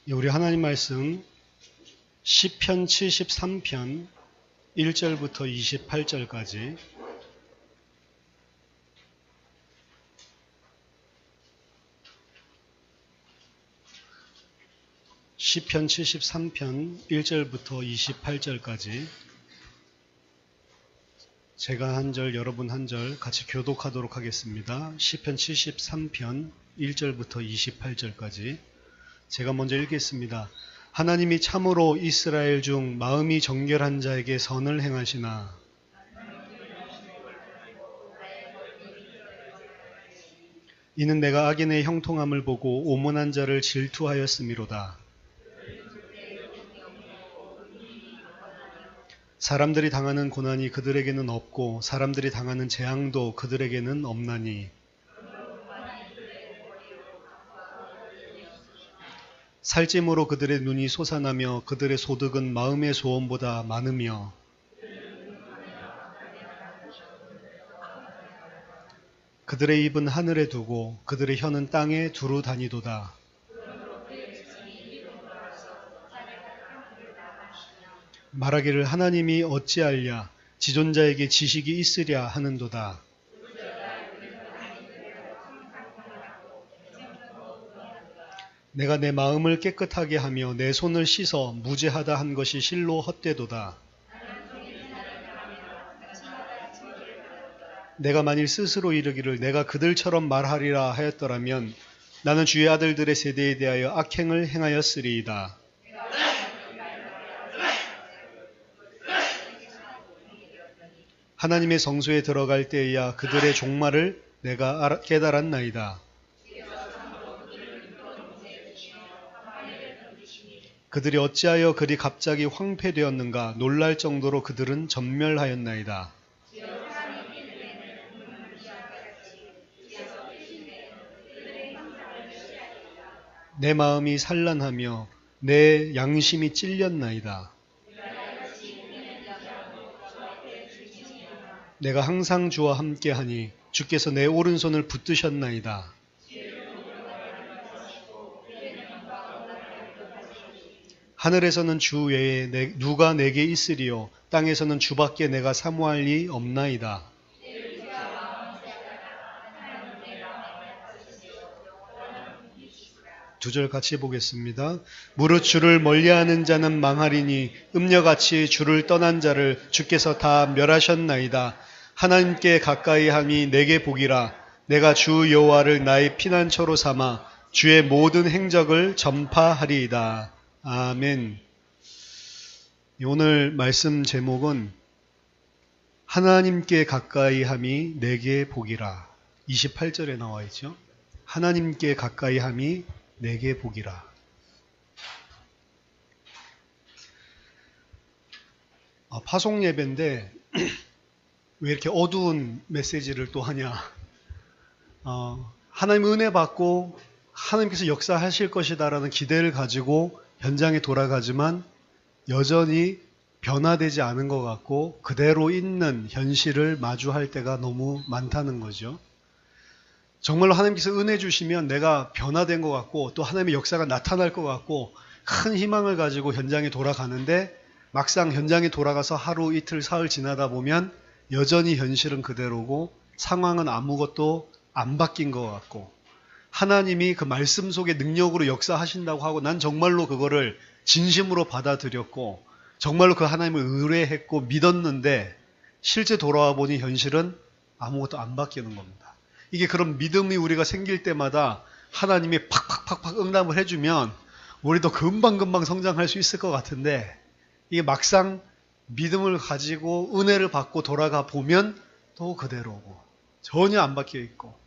우리 하나님 말씀 시편 73편 1절부터 28절까지 시편 73편 1절부터 28절까지 제가 한 절, 여러분 한 절 같이 교독하도록 하겠습니다. 시편 73편 1절부터 28절까지 제가 먼저 읽겠습니다. 하나님이 참으로 이스라엘 중 마음이 정결한 자에게 선을 행하시나 이는 내가 악인의 형통함을 보고 오만한 자를 질투하였음이로다. 사람들이 당하는 고난이 그들에게는 없고 사람들이 당하는 재앙도 그들에게는 없나니 살찜으로 그들의 눈이 솟아나며 그들의 소득은 마음의 소원보다 많으며 그들의 입은 하늘에 두고 그들의 혀는 땅에 두루 다니도다. 말하기를 하나님이 어찌알랴 지존자에게 지식이 있으랴 하는도다. 내가 내 마음을 깨끗하게 하며 내 손을 씻어 무죄하다 한 것이 실로 헛되도다. 내가 만일 스스로 이르기를 내가 그들처럼 말하리라 하였더라면 나는 주의 아들들의 세대에 대하여 악행을 행하였으리이다. 하나님의 성소에 들어갈 때에야 그들의 종말을 내가 깨달았나이다. 그들이 어찌하여 그리 갑자기 황폐되었는가 놀랄 정도로 그들은 전멸하였나이다. 내 마음이 산란하며 내 양심이 찔렸나이다. 내가 항상 주와 함께하니 주께서 내 오른손을 붙드셨나이다. 하늘에서는 주 외에 누가 내게 있으리요 땅에서는 주밖에 내가 사모할 리 없나이다. 두 절 같이 보겠습니다. 무릇 주를 멀리하는 자는 망하리니 음녀같이 주를 떠난 자를 주께서 다 멸하셨나이다. 하나님께 가까이 함이 내게 복이라. 내가 주 여호와를 나의 피난처로 삼아 주의 모든 행적을 전파하리이다. 아멘. 오늘 말씀 제목은 하나님께 가까이 함이 내게 복이라. 28절에 나와 있죠. 하나님께 가까이 함이 내게 복이라. 파송 예배인데 왜 이렇게 어두운 메시지를 또 하냐. 하나님 은혜 받고 하나님께서 역사하실 것이다라는 기대를 가지고 현장에 돌아가지만 여전히 변화되지 않은 것 같고 그대로 있는 현실을 마주할 때가 너무 많다는 거죠. 정말로 하나님께서 은혜 주시면 내가 변화된 것 같고 또 하나님의 역사가 나타날 것 같고 큰 희망을 가지고 현장에 돌아가는데 막상 현장에 돌아가서 하루 이틀 사흘 지나다 보면 여전히 현실은 그대로고 상황은 아무것도 안 바뀐 것 같고 하나님이 그 말씀 속에 능력으로 역사하신다고 하고 난 정말로 그거를 진심으로 받아들였고 정말로 그 하나님을 의뢰했고 믿었는데 실제 돌아와 보니 현실은 아무것도 안 바뀌는 겁니다. 이게 그런 믿음이 우리가 생길 때마다 하나님이 팍팍팍팍 응답을 해주면 우리도 금방금방 성장할 수 있을 것 같은데 이게 막상 믿음을 가지고 은혜를 받고 돌아가 보면 또 그대로고 전혀 안 바뀌어 있고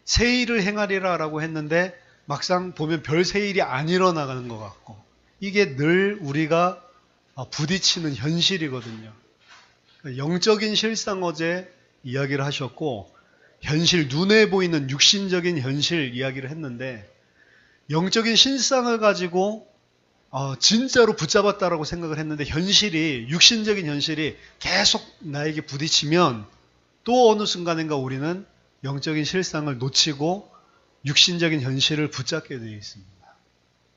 새 일을 행하리라 라고 했는데 막상 보면 별 새 일이 안 일어나가는 것 같고 이게 늘 우리가 부딪히는 현실이거든요. 영적인 실상 어제 이야기를 하셨고 현실, 눈에 보이는 육신적인 현실 이야기를 했는데 영적인 실상을 가지고 진짜로 붙잡았다라고 생각을 했는데 현실이 육신적인 현실이 계속 나에게 부딪히면 또 어느 순간인가 우리는 영적인 실상을 놓치고 육신적인 현실을 붙잡게 되어 있습니다.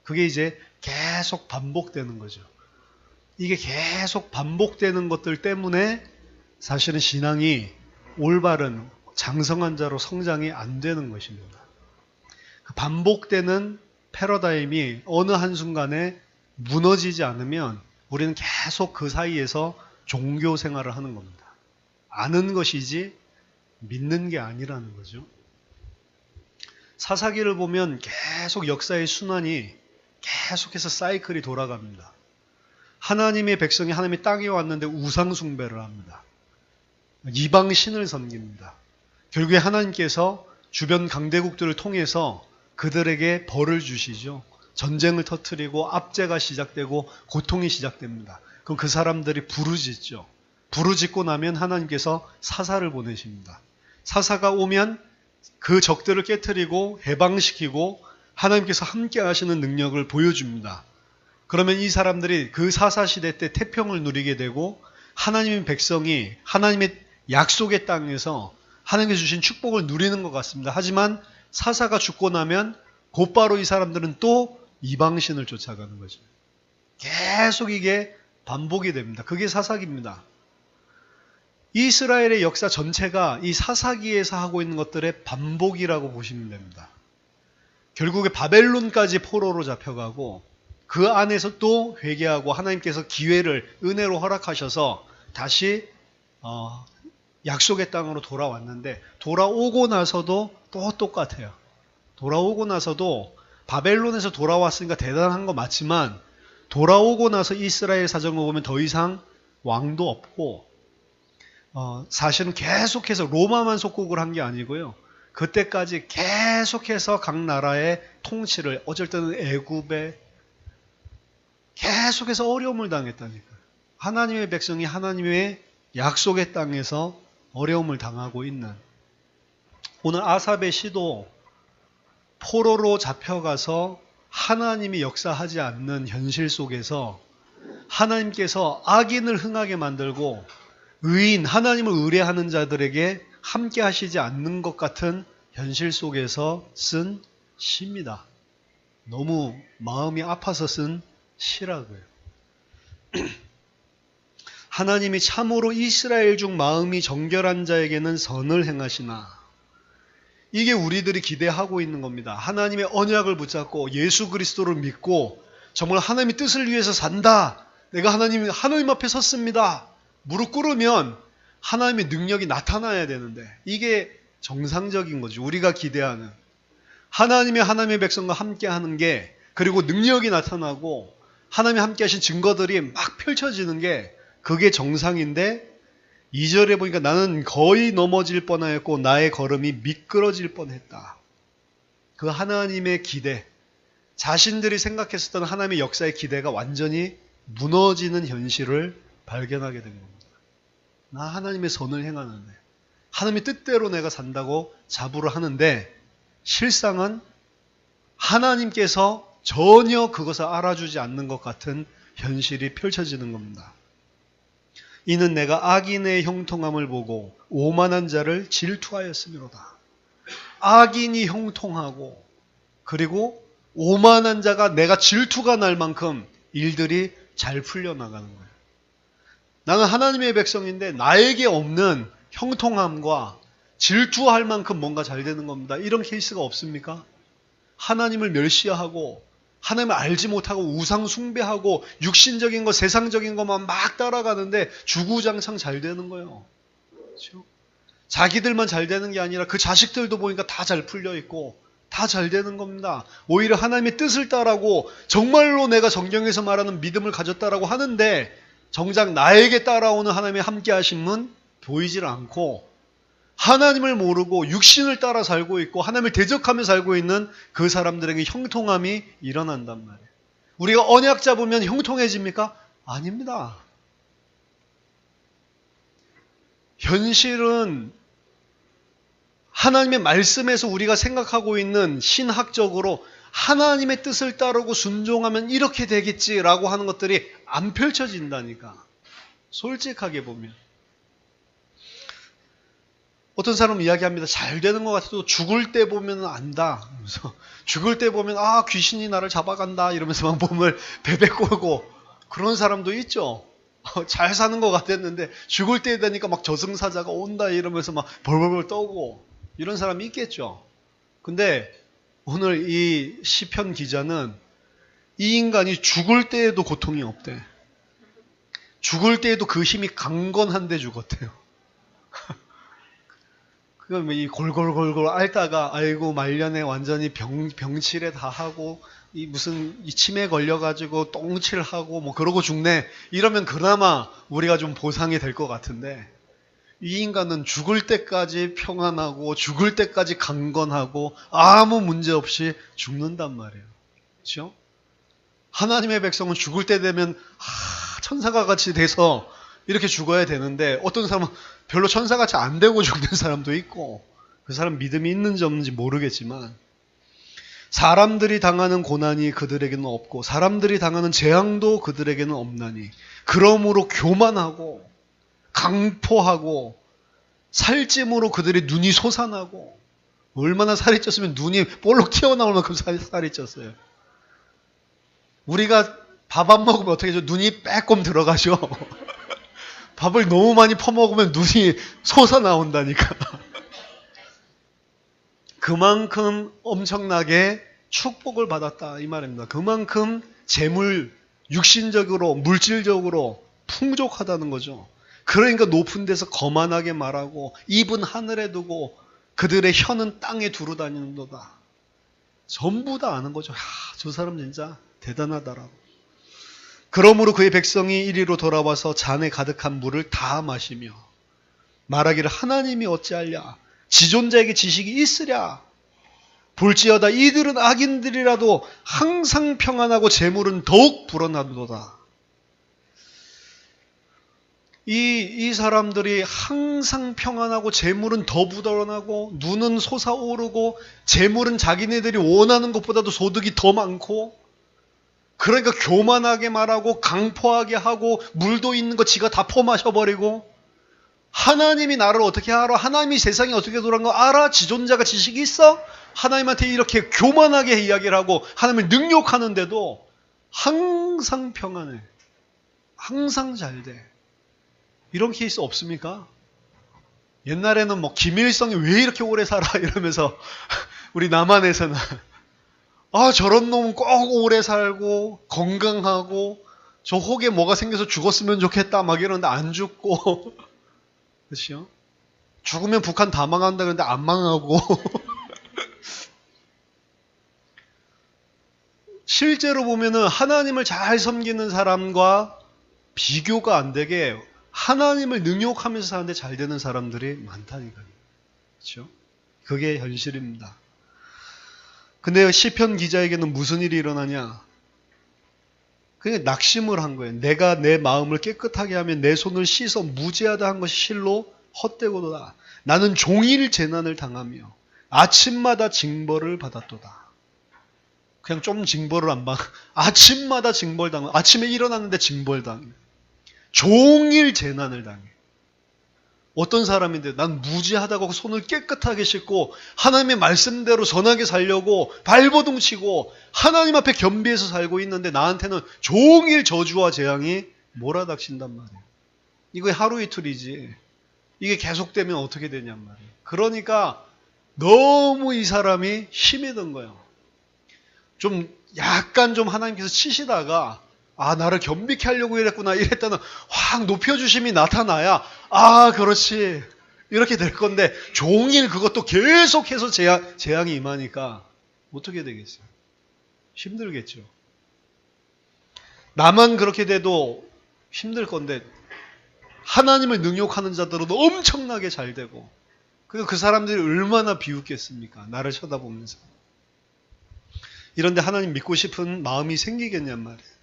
그게 이제 계속 반복되는 거죠. 이게 계속 반복되는 것들 때문에 사실은 신앙이 올바른 장성한 자로 성장이 안 되는 것입니다. 그 반복되는 패러다임이 어느 한순간에 무너지지 않으면 우리는 계속 그 사이에서 종교 생활을 하는 겁니다. 아는 것이지 믿는 게 아니라는 거죠. 사사기를 보면 계속 역사의 순환이 계속해서 사이클이 돌아갑니다. 하나님의 백성이 하나님의 땅에 왔는데 우상 숭배를 합니다. 이방 신을 섬깁니다. 결국에 하나님께서 주변 강대국들을 통해서 그들에게 벌을 주시죠. 전쟁을 터뜨리고 압제가 시작되고 고통이 시작됩니다. 그럼 그 사람들이 부르짖죠. 부르짖고 나면 하나님께서 사사를 보내십니다. 사사가 오면 그 적들을 깨뜨리고 해방시키고 하나님께서 함께 하시는 능력을 보여줍니다. 그러면 이 사람들이 그 사사시대 때 태평을 누리게 되고 하나님의 백성이 하나님의 약속의 땅에서 하나님께서 주신 축복을 누리는 것 같습니다. 하지만 사사가 죽고 나면 곧바로 이 사람들은 또 이방신을 쫓아가는 거죠. 계속 이게 반복이 됩니다. 그게 사사기입니다. 이스라엘의 역사 전체가 이 사사기에서 하고 있는 것들의 반복이라고 보시면 됩니다. 결국에 바벨론까지 포로로 잡혀가고 그 안에서 또 회개하고 하나님께서 기회를 은혜로 허락하셔서 다시 약속의 땅으로 돌아왔는데 돌아오고 나서도 또 똑같아요. 돌아오고 나서도 바벨론에서 돌아왔으니까 대단한 거 맞지만 돌아오고 나서 이스라엘 사정을 보면 더 이상 왕도 없고 사실은 계속해서 로마만 속국을 한 게 아니고요. 그때까지 계속해서 각 나라의 통치를 어쩔 때는 애굽에 계속해서 어려움을 당했다니까요. 하나님의 백성이 하나님의 약속의 땅에서 어려움을 당하고 있는 오늘 아삽의 시도 포로로 잡혀가서 하나님이 역사하지 않는 현실 속에서 하나님께서 악인을 흥하게 만들고 의인, 하나님을 의뢰하는 자들에게 함께 하시지 않는 것 같은 현실 속에서 쓴 시입니다. 너무 마음이 아파서 쓴 시라고요. 하나님이 참으로 이스라엘 중 마음이 정결한 자에게는 선을 행하시나. 이게 우리들이 기대하고 있는 겁니다. 하나님의 언약을 붙잡고 예수 그리스도를 믿고 정말 하나님의 뜻을 위해서 산다. 내가 하나님 앞에 섰습니다. 무릎 꿇으면 하나님의 능력이 나타나야 되는데 이게 정상적인 거죠. 우리가 기대하는 하나님의 백성과 함께하는 게 그리고 능력이 나타나고 하나님이 함께하신 증거들이 막 펼쳐지는 게 그게 정상인데 2절에 보니까 나는 거의 넘어질 뻔하였고 나의 걸음이 미끄러질 뻔했다. 그 하나님의 기대, 자신들이 생각했었던 하나님의 역사의 기대가 완전히 무너지는 현실을 발견하게 된 겁니다. 나 하나님의 선을 행하는데 하나님의 뜻대로 내가 산다고 자부를 하는데 실상은 하나님께서 전혀 그것을 알아주지 않는 것 같은 현실이 펼쳐지는 겁니다. 이는 내가 악인의 형통함을 보고 오만한 자를 질투하였으므로다. 악인이 형통하고 그리고 오만한 자가 내가 질투가 날 만큼 일들이 잘 풀려나가는 거예요. 나는 하나님의 백성인데 나에게 없는 형통함과 질투할 만큼 뭔가 잘 되는 겁니다. 이런 케이스가 없습니까? 하나님을 멸시하고 하나님을 알지 못하고 우상 숭배하고 육신적인 것, 세상적인 것만 막 따라가는데 주구장창 잘 되는 거예요. 그렇죠? 자기들만 잘 되는 게 아니라 그 자식들도 보니까 다 잘 풀려 있고 다 잘 되는 겁니다. 오히려 하나님의 뜻을 따라고 정말로 내가 성경에서 말하는 믿음을 가졌다라고 하는데 정작 나에게 따라오는 하나님의 함께 하심은 보이질 않고 하나님을 모르고 육신을 따라 살고 있고 하나님을 대적하며 살고 있는 그 사람들에게 형통함이 일어난단 말이에요. 우리가 언약 잡으면 형통해집니까? 아닙니다. 현실은 하나님의 말씀에서 우리가 생각하고 있는 신학적으로 하나님의 뜻을 따르고 순종하면 이렇게 되겠지라고 하는 것들이 안 펼쳐진다니까. 솔직하게 보면. 어떤 사람은 이야기합니다. 잘 되는 것 같아도 죽을 때 보면 안다. 그래서 죽을 때 보면 귀신이 나를 잡아간다 이러면서 막 몸을 베베 꼬고 그런 사람도 있죠. 잘 사는 것 같았는데 죽을 때 되니까 막 저승사자가 온다 이러면서 막 벌벌벌 떠고 이런 사람이 있겠죠. 근데 오늘 이 시편 기자는 이 인간이 죽을 때에도 고통이 없대. 죽을 때에도 그 힘이 강건한데 죽었대요. 그럼 이 골골골골 앓다가 아이고 말년에 완전히 병치레 다 하고 이 무슨 이 치매 걸려가지고 똥칠하고 뭐 그러고 죽네 이러면 그나마 우리가 좀 보상이 될 것 같은데 이 인간은 죽을 때까지 평안하고 죽을 때까지 강건하고 아무 문제 없이 죽는단 말이에요. 그렇죠? 하나님의 백성은 죽을 때 되면 천사가 같이 돼서 이렇게 죽어야 되는데 어떤 사람은 별로 천사같이 안 되고 죽는 사람도 있고 그 사람 믿음이 있는지 없는지 모르겠지만 사람들이 당하는 고난이 그들에게는 없고 사람들이 당하는 재앙도 그들에게는 없나니 그러므로 교만하고 강포하고 살찜으로 그들의 눈이 솟아나고 얼마나 살이 쪘으면 눈이 볼록 튀어나올 만큼 살이 쪘어요. 우리가 밥 안 먹으면 어떻게 해죠? 눈이 빼꼼 들어가죠. 밥을 너무 많이 퍼먹으면 눈이 솟아나온다니까. 그만큼 엄청나게 축복을 받았다 이 말입니다. 그만큼 재물, 육신적으로, 물질적으로 풍족하다는 거죠. 그러니까 높은 데서 거만하게 말하고 입은 하늘에 두고 그들의 혀는 땅에 두루 다니는도다. 전부 다 아는 거죠. 저 사람 진짜 대단하다라고. 그러므로 그의 백성이 이리로 돌아와서 잔에 가득한 물을 다 마시며 말하기를 하나님이 어찌하랴 지존자에게 지식이 있으랴 볼지어다 이들은 악인들이라도 항상 평안하고 재물은 더욱 불어나도다. 이 사람들이 항상 평안하고 재물은 더 불어나고 눈은 솟아오르고 재물은 자기네들이 원하는 것보다도 소득이 더 많고 그러니까 교만하게 말하고 강포하게 하고 물도 있는 거 지가 다 퍼마셔버리고 하나님이 나를 어떻게 알아? 하나님이 세상이 어떻게 돌아간 거 알아? 지존자가 지식이 있어? 하나님한테 이렇게 교만하게 이야기를 하고 하나님을 능욕하는데도 항상 평안해. 항상 잘 돼. 이런 케이스 없습니까? 옛날에는 뭐 김일성이 왜 이렇게 오래 살아? 이러면서 우리 남한에서는 저런 놈은 꼭 오래 살고 건강하고 저 혹에 뭐가 생겨서 죽었으면 좋겠다 막 이러는데 안 죽고 그렇죠? 죽으면 북한 다 망한다 그러는데 안 망하고 실제로 보면은 하나님을 잘 섬기는 사람과 비교가 안 되게 하나님을 능욕하면서 사는데 잘 되는 사람들이 많다니까요. 그렇죠? 그게 현실입니다. 근데 시편 기자에게는 무슨 일이 일어나냐? 그냥 낙심을 한 거예요. 내가 내 마음을 깨끗하게 하면 내 손을 씻어 무죄하다 한 것이 실로 헛되고도다. 나는 종일 재난을 당하며 아침마다 징벌을 받았도다. 그냥 좀 징벌을 안 받아. 아침마다 징벌당해. 아침에 일어났는데 징벌당해. 종일 재난을 당해. 어떤 사람인데 난 무지하다고 손을 깨끗하게 씻고 하나님의 말씀대로 선하게 살려고 발버둥 치고 하나님 앞에 겸비해서 살고 있는데 나한테는 종일 저주와 재앙이 몰아닥친단 말이에요. 이거 하루 이틀이지. 이게 계속되면 어떻게 되냔 말이에요. 그러니까 너무 이 사람이 힘이 든 거예요. 약간 좀 하나님께서 치시다가 나를 겸비케 하려고 이랬구나 이랬다는 확 높여주심이 나타나야 그렇지 이렇게 될 건데 종일 그것도 계속해서 재앙이 임하니까 어떻게 되겠어요? 힘들겠죠. 나만 그렇게 돼도 힘들 건데 하나님을 능욕하는 자들은 엄청나게 잘 되고 그리고 그 사람들이 얼마나 비웃겠습니까? 나를 쳐다보면서. 이런데 하나님 믿고 싶은 마음이 생기겠냔 말이에요.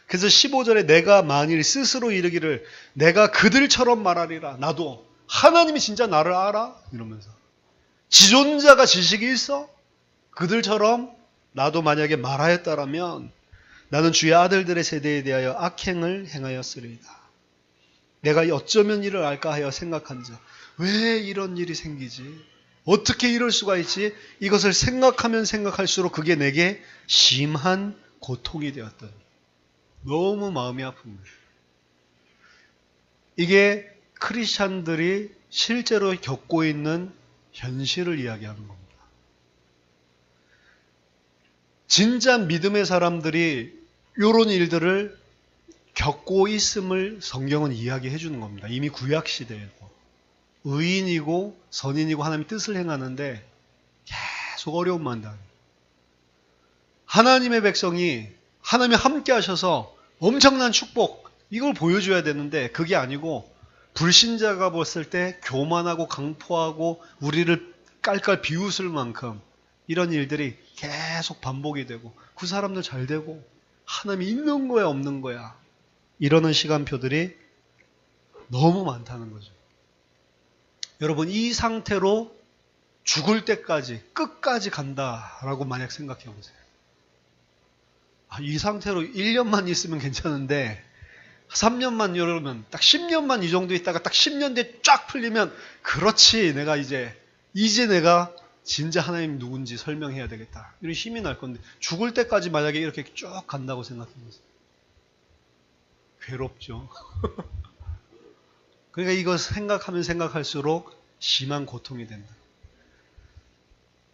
그래서 15절에 내가 만일 스스로 이르기를 내가 그들처럼 말하리라. 나도 하나님이 진짜 나를 알아? 이러면서 지존자가 지식이 있어? 그들처럼 나도 만약에 말하였다라면 나는 주의 아들들의 세대에 대하여 악행을 행하였으리이다. 내가 어쩌면 이를 알까 하여 생각한 자. 왜 이런 일이 생기지? 어떻게 이럴 수가 있지? 이것을 생각하면 생각할수록 그게 내게 심한 고통이 되었더니 너무 마음이 아픈 거예요. 이게 크리스찬들이 실제로 겪고 있는 현실을 이야기하는 겁니다. 진짜 믿음의 사람들이 이런 일들을 겪고 있음을 성경은 이야기해 주는 겁니다. 이미 구약시대에도. 의인이고 선인이고 하나님의 뜻을 행하는데 계속 어려움 만다. 하나님의 백성이 하나님이 함께 하셔서 엄청난 축복, 이걸 보여줘야 되는데 그게 아니고 불신자가 봤을 때 교만하고 강포하고 우리를 깔깔 비웃을 만큼 이런 일들이 계속 반복이 되고 그 사람들 잘 되고 하나님이 있는 거야 없는 거야 이러는 시간표들이 너무 많다는 거죠. 여러분, 이 상태로 죽을 때까지 끝까지 간다라고 만약 생각해 보세요. 이 상태로 1년만 있으면 괜찮은데 3년만 이러면 딱 10년만 이 정도 있다가 딱 10년 뒤에 쫙 풀리면 그렇지, 내가 이제 내가 진짜 하나님 누군지 설명해야 되겠다, 이런 힘이 날 건데 죽을 때까지 만약에 이렇게 쭉 간다고 생각해 보세요. 괴롭죠. 그러니까 이거 생각하면 생각할수록 심한 고통이 된다.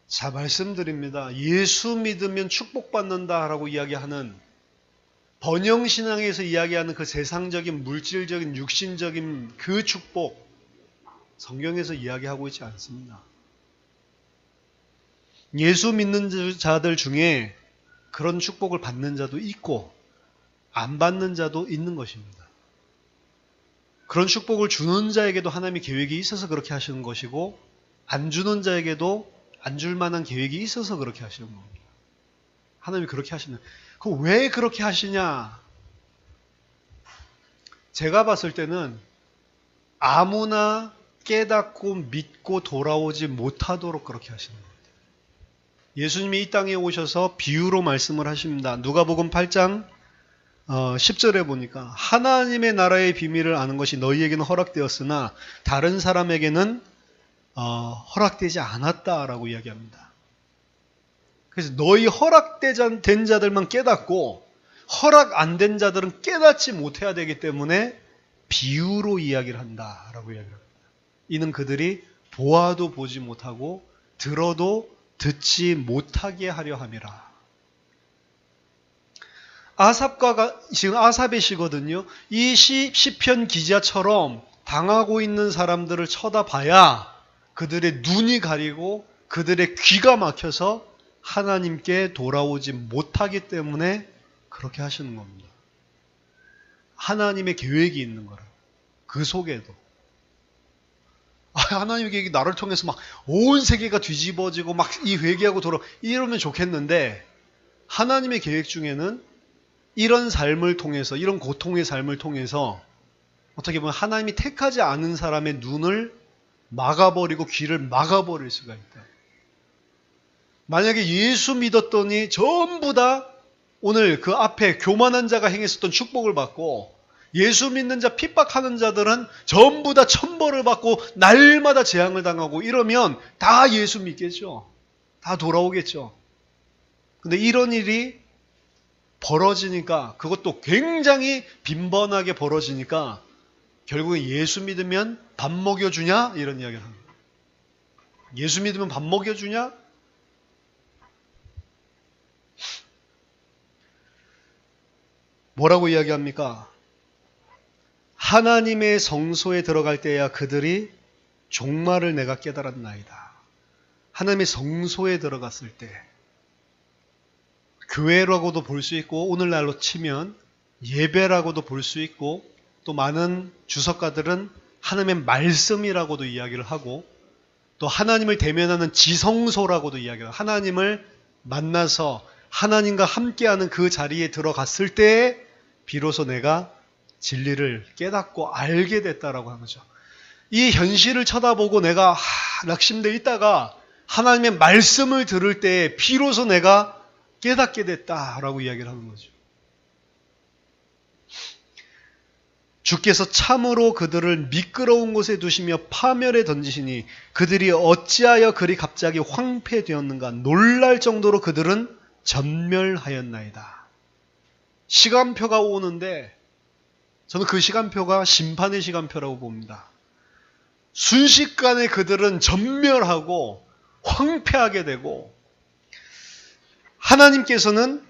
자, 말씀드립니다. 예수 믿으면 축복받는다라고 이야기하는, 번영신앙에서 이야기하는 그 세상적인 물질적인 육신적인 그 축복, 성경에서 이야기하고 있지 않습니다. 예수 믿는 자들 중에 그런 축복을 받는 자도 있고 안 받는 자도 있는 것입니다. 그런 축복을 주는 자에게도 하나님의 계획이 있어서 그렇게 하시는 것이고 안 주는 자에게도 안 줄 만한 계획이 있어서 그렇게 하시는 겁니다. 하나님이 그렇게 하시는, 그럼 왜 그렇게 하시냐? 제가 봤을 때는 아무나 깨닫고 믿고 돌아오지 못하도록 그렇게 하시는 겁니다. 예수님이 이 땅에 오셔서 비유로 말씀을 하십니다. 누가복음 8장 10절에 보니까 하나님의 나라의 비밀을 아는 것이 너희에게는 허락되었으나 다른 사람에게는 허락되지 않았다라고 이야기합니다. 그래서 너희 허락된 자들만 깨닫고 허락 안 된 자들은 깨닫지 못해야 되기 때문에 비유로 이야기를 한다라고 이야기합니다. 이는 그들이 보아도 보지 못하고 들어도 듣지 못하게 하려 함이라. 지금 아삽의 시거든요. 이 시편 기자처럼 당하고 있는 사람들을 쳐다봐야 그들의 눈이 가리고 그들의 귀가 막혀서 하나님께 돌아오지 못하기 때문에 그렇게 하시는 겁니다. 하나님의 계획이 있는 거라. 그 속에도. 하나님의 계획이 나를 통해서 막 온 세계가 뒤집어지고 막 이 회개하고 이러면 좋겠는데 하나님의 계획 중에는 이런 삶을 통해서, 이런 고통의 삶을 통해서 어떻게 보면 하나님이 택하지 않은 사람의 눈을 막아버리고 귀를 막아버릴 수가 있다. 만약에 예수 믿었더니 전부 다 오늘 그 앞에 교만한 자가 행했었던 축복을 받고 예수 믿는 자 핍박하는 자들은 전부 다 천벌을 받고 날마다 재앙을 당하고 이러면 다 예수 믿겠죠. 다 돌아오겠죠. 근데 이런 일이 벌어지니까, 그것도 굉장히 빈번하게 벌어지니까 결국에 예수 믿으면 밥 먹여주냐? 이런 이야기를 합니다. 예수 믿으면 밥 먹여주냐? 뭐라고 이야기합니까? 하나님의 성소에 들어갈 때야 그들이 종말을 내가 깨달았나이다. 하나님의 성소에 들어갔을 때, 교회라고도 볼 수 있고 오늘날로 치면 예배라고도 볼 수 있고 또 많은 주석가들은 하나님의 말씀이라고도 이야기를 하고 또 하나님을 대면하는 지성소라고도 이야기를 하고 하나님을 만나서 하나님과 함께하는 그 자리에 들어갔을 때 비로소 내가 진리를 깨닫고 알게 됐다라고 하는 거죠. 이 현실을 쳐다보고 내가 낙심되어 있다가 하나님의 말씀을 들을 때 비로소 내가 깨닫게 됐다라고 이야기를 하는 거죠. 주께서 참으로 그들을 미끄러운 곳에 두시며 파멸에 던지시니 그들이 어찌하여 그리 갑자기 황폐되었는가. 놀랄 정도로 그들은 전멸하였나이다. 시간표가 오는데 저는 그 시간표가 심판의 시간표라고 봅니다. 순식간에 그들은 전멸하고 황폐하게 되고, 하나님께서는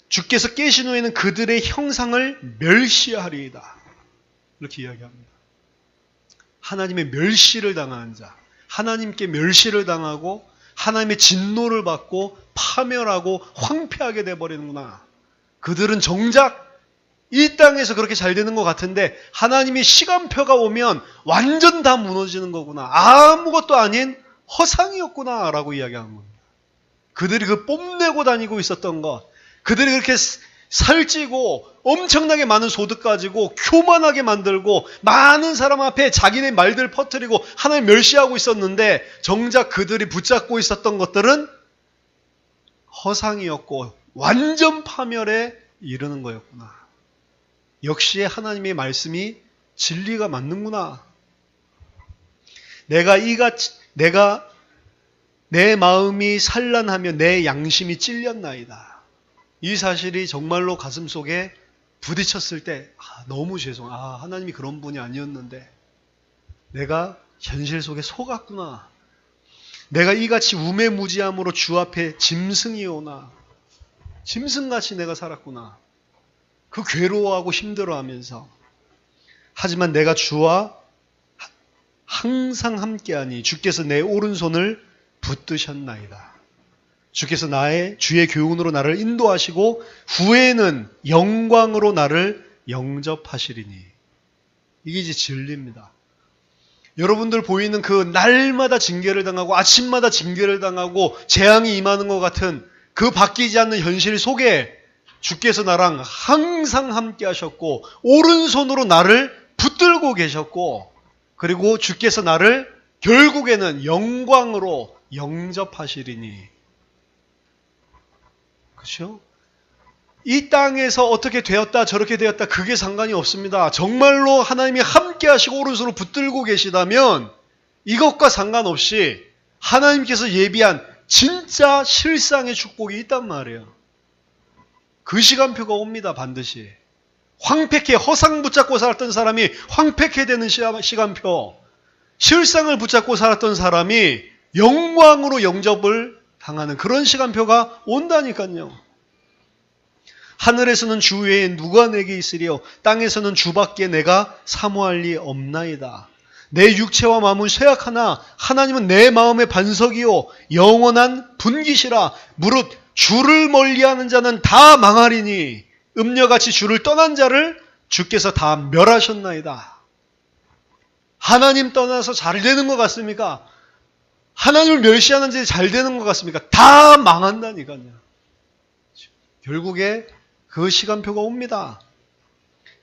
주께서 깨신 후에는 그들의 형상을 멸시하리이다, 이렇게 이야기합니다. 하나님의 멸시를 당하는 자, 하나님께 멸시를 당하고 하나님의 진노를 받고 파멸하고 황폐하게 돼버리는구나. 그들은 정작 이 땅에서 그렇게 잘 되는 것 같은데 하나님이 시간표가 오면 완전 다 무너지는 거구나. 아무것도 아닌 허상이었구나 라고 이야기하는 겁니다. 그들이 그 뽐내고 다니고 있었던 것, 그들이 그렇게 살찌고 엄청나게 많은 소득 가지고 교만하게 만들고 많은 사람 앞에 자기네 말들 퍼뜨리고 하나님 멸시하고 있었는데 정작 그들이 붙잡고 있었던 것들은 허상이었고 완전 파멸에 이르는 거였구나. 역시 하나님의 말씀이 진리가 맞는구나. 내가 내 마음이 산란하며 내 양심이 찔렸나이다. 이 사실이 정말로 가슴속에 부딪혔을 때 너무 하나님이 그런 분이 아니었는데 내가 현실 속에 속았구나. 내가 이같이 우매무지함으로 주 앞에 짐승이오나 짐승같이 내가 살았구나. 그 괴로워하고 힘들어하면서, 하지만 내가 주와 항상 함께하니 주께서 내 오른손을 붙드셨나이다. 주께서 주의 교훈으로 나를 인도하시고 후에는 영광으로 나를 영접하시리니. 이게 이제 진리입니다. 여러분들 보이는 그 날마다 징계를 당하고 아침마다 징계를 당하고 재앙이 임하는 것 같은 그 바뀌지 않는 현실 속에 주께서 나랑 항상 함께 하셨고 오른손으로 나를 붙들고 계셨고, 그리고 주께서 나를 결국에는 영광으로 영접하시리니. 그렇죠? 이 땅에서 어떻게 되었다 저렇게 되었다 그게 상관이 없습니다. 정말로 하나님이 함께 하시고 오른손으로 붙들고 계시다면 이것과 상관없이 하나님께서 예비한 진짜 실상의 축복이 있단 말이에요. 그 시간표가 옵니다. 반드시. 황폐케 허상 붙잡고 살았던 사람이 황폐케 되는 시간표, 실상을 붙잡고 살았던 사람이 영광으로 영접을 당하는 그런 시간표가 온다니까요. 하늘에서는 주 외에 누가 내게 있으리요 땅에서는 주밖에 내가 사모할 리 없나이다. 내 육체와 마음은 쇠약하나 하나님은 내 마음의 반석이요 영원한 분기시라. 무릇 주를 멀리하는 자는 다 망하리니 음녀같이 주를 떠난 자를 주께서 다 멸하셨나이다. 하나님 떠나서 잘 되는 것 같습니까? 하나님을 멸시하는 자들이 잘 되는 것 같습니까? 다 망한다니까요. 결국에 그 시간표가 옵니다.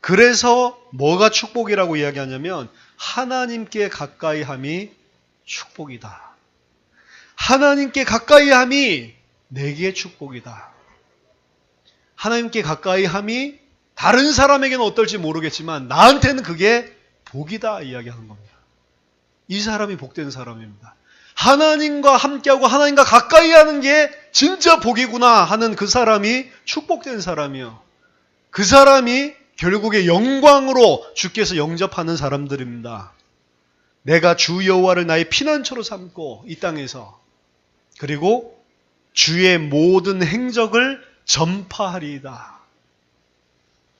그래서 뭐가 축복이라고 이야기하냐면 하나님께 가까이함이 축복이다. 하나님께 가까이함이 내게 축복이다. 하나님께 가까이함이 다른 사람에게는 어떨지 모르겠지만 나한테는 그게 복이다 이야기하는 겁니다. 이 사람이 복된 사람입니다. 하나님과 함께하고 하나님과 가까이 하는 게 진짜 복이구나 하는 그 사람이 축복된 사람이요. 그 사람이 결국에 영광으로 주께서 영접하는 사람들입니다. 내가 주 여호와를 나의 피난처로 삼고 이 땅에서, 그리고 주의 모든 행적을 전파하리이다.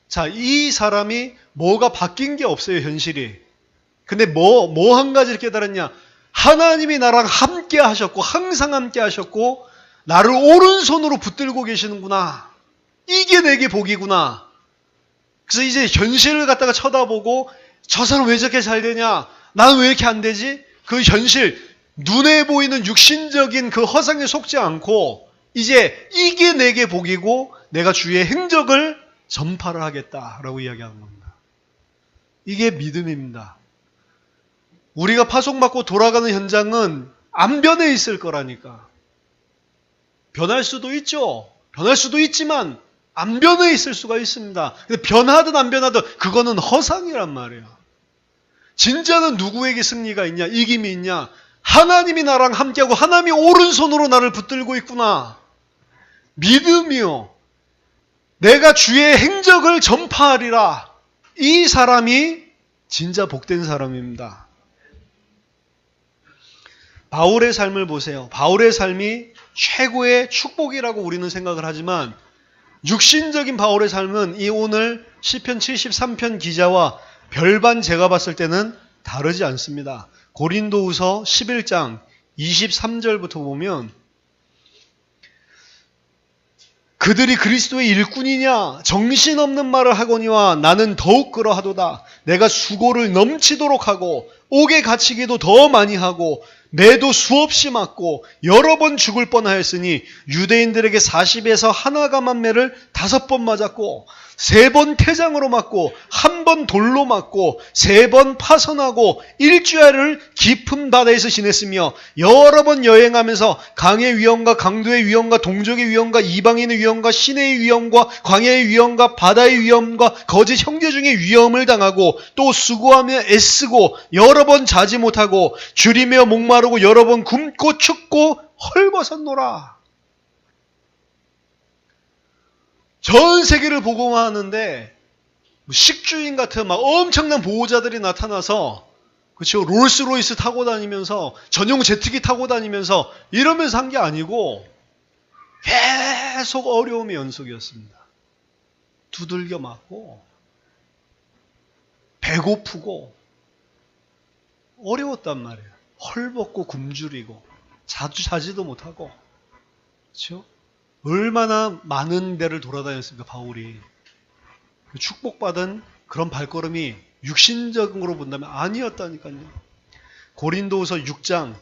자, 이 사람이 뭐가 바뀐 게 없어요, 현실이. 근데 뭐 한 가지를 깨달았냐? 하나님이 나랑 함께 하셨고 항상 함께 하셨고 나를 오른손으로 붙들고 계시는구나. 이게 내게 복이구나. 그래서 이제 현실을 갖다가 쳐다보고 저 사람 왜 저렇게 잘 되냐? 나는 왜 이렇게 안 되지? 그 현실, 눈에 보이는 육신적인 그 허상에 속지 않고 이제 이게 내게 복이고 내가 주의 행적을 전파를 하겠다라고 이야기하는 겁니다. 이게 믿음입니다. 우리가 파송받고 돌아가는 현장은 안 변해 있을 거라니까. 변할 수도 있죠. 변할 수도 있지만 안 변해 있을 수가 있습니다. 근데 변하든 안 변하든 그거는 허상이란 말이에요. 진짜는 누구에게 승리가 있냐? 이김이 있냐? 하나님이 나랑 함께하고 하나님이 오른손으로 나를 붙들고 있구나. 믿음이요. 내가 주의 행적을 전파하리라. 이 사람이 진짜 복된 사람입니다. 바울의 삶을 보세요. 바울의 삶이 최고의 축복이라고 우리는 생각을 하지만 육신적인 바울의 삶은 이 오늘 시편 73편 기자와 별반 제가 봤을 때는 다르지 않습니다. 고린도후서 11장 23절부터 보면 그들이 그리스도의 일꾼이냐 정신없는 말을 하거니와 나는 더욱 그러하도다. 내가 수고를 넘치도록 하고 옥에 갇히기도 더 많이 하고 매도 수없이 맞고 여러 번 죽을 뻔하였으니 유대인들에게 40에서 하나가만매를 5번 맞았고 3번 태장으로 맞고 1번 돌로 맞고 3번 파선하고 일주일을 깊은 바다에서 지냈으며 여러 번 여행하면서 강의 위험과 강도의 위험과 동족의 위험과 이방인의 위험과 시내의 위험과 광야의 위험과 바다의 위험과 거짓 형제 중의 위험을 당하고 또 수고하며 애쓰고 여러 번 자지 못하고 줄이며 목마르고 여러 번 굶고 춥고 헐벗었노라. 전 세계를 복음화하는데 식주인 같은 막 엄청난 보호자들이 나타나서 그렇죠. 롤스로이스 타고 다니면서 전용 제트기 타고 다니면서 이러면서 한 게 아니고 계속 어려움의 연속이었습니다. 두들겨 맞고 배고프고 어려웠단 말이에요. 헐벗고 굶주리고 자지도 못하고 그렇죠? 얼마나 많은 데를 돌아다녔습니까, 바울이. 축복받은 그런 발걸음이 육신적으로 본다면 아니었다니까요. 고린도후서 6장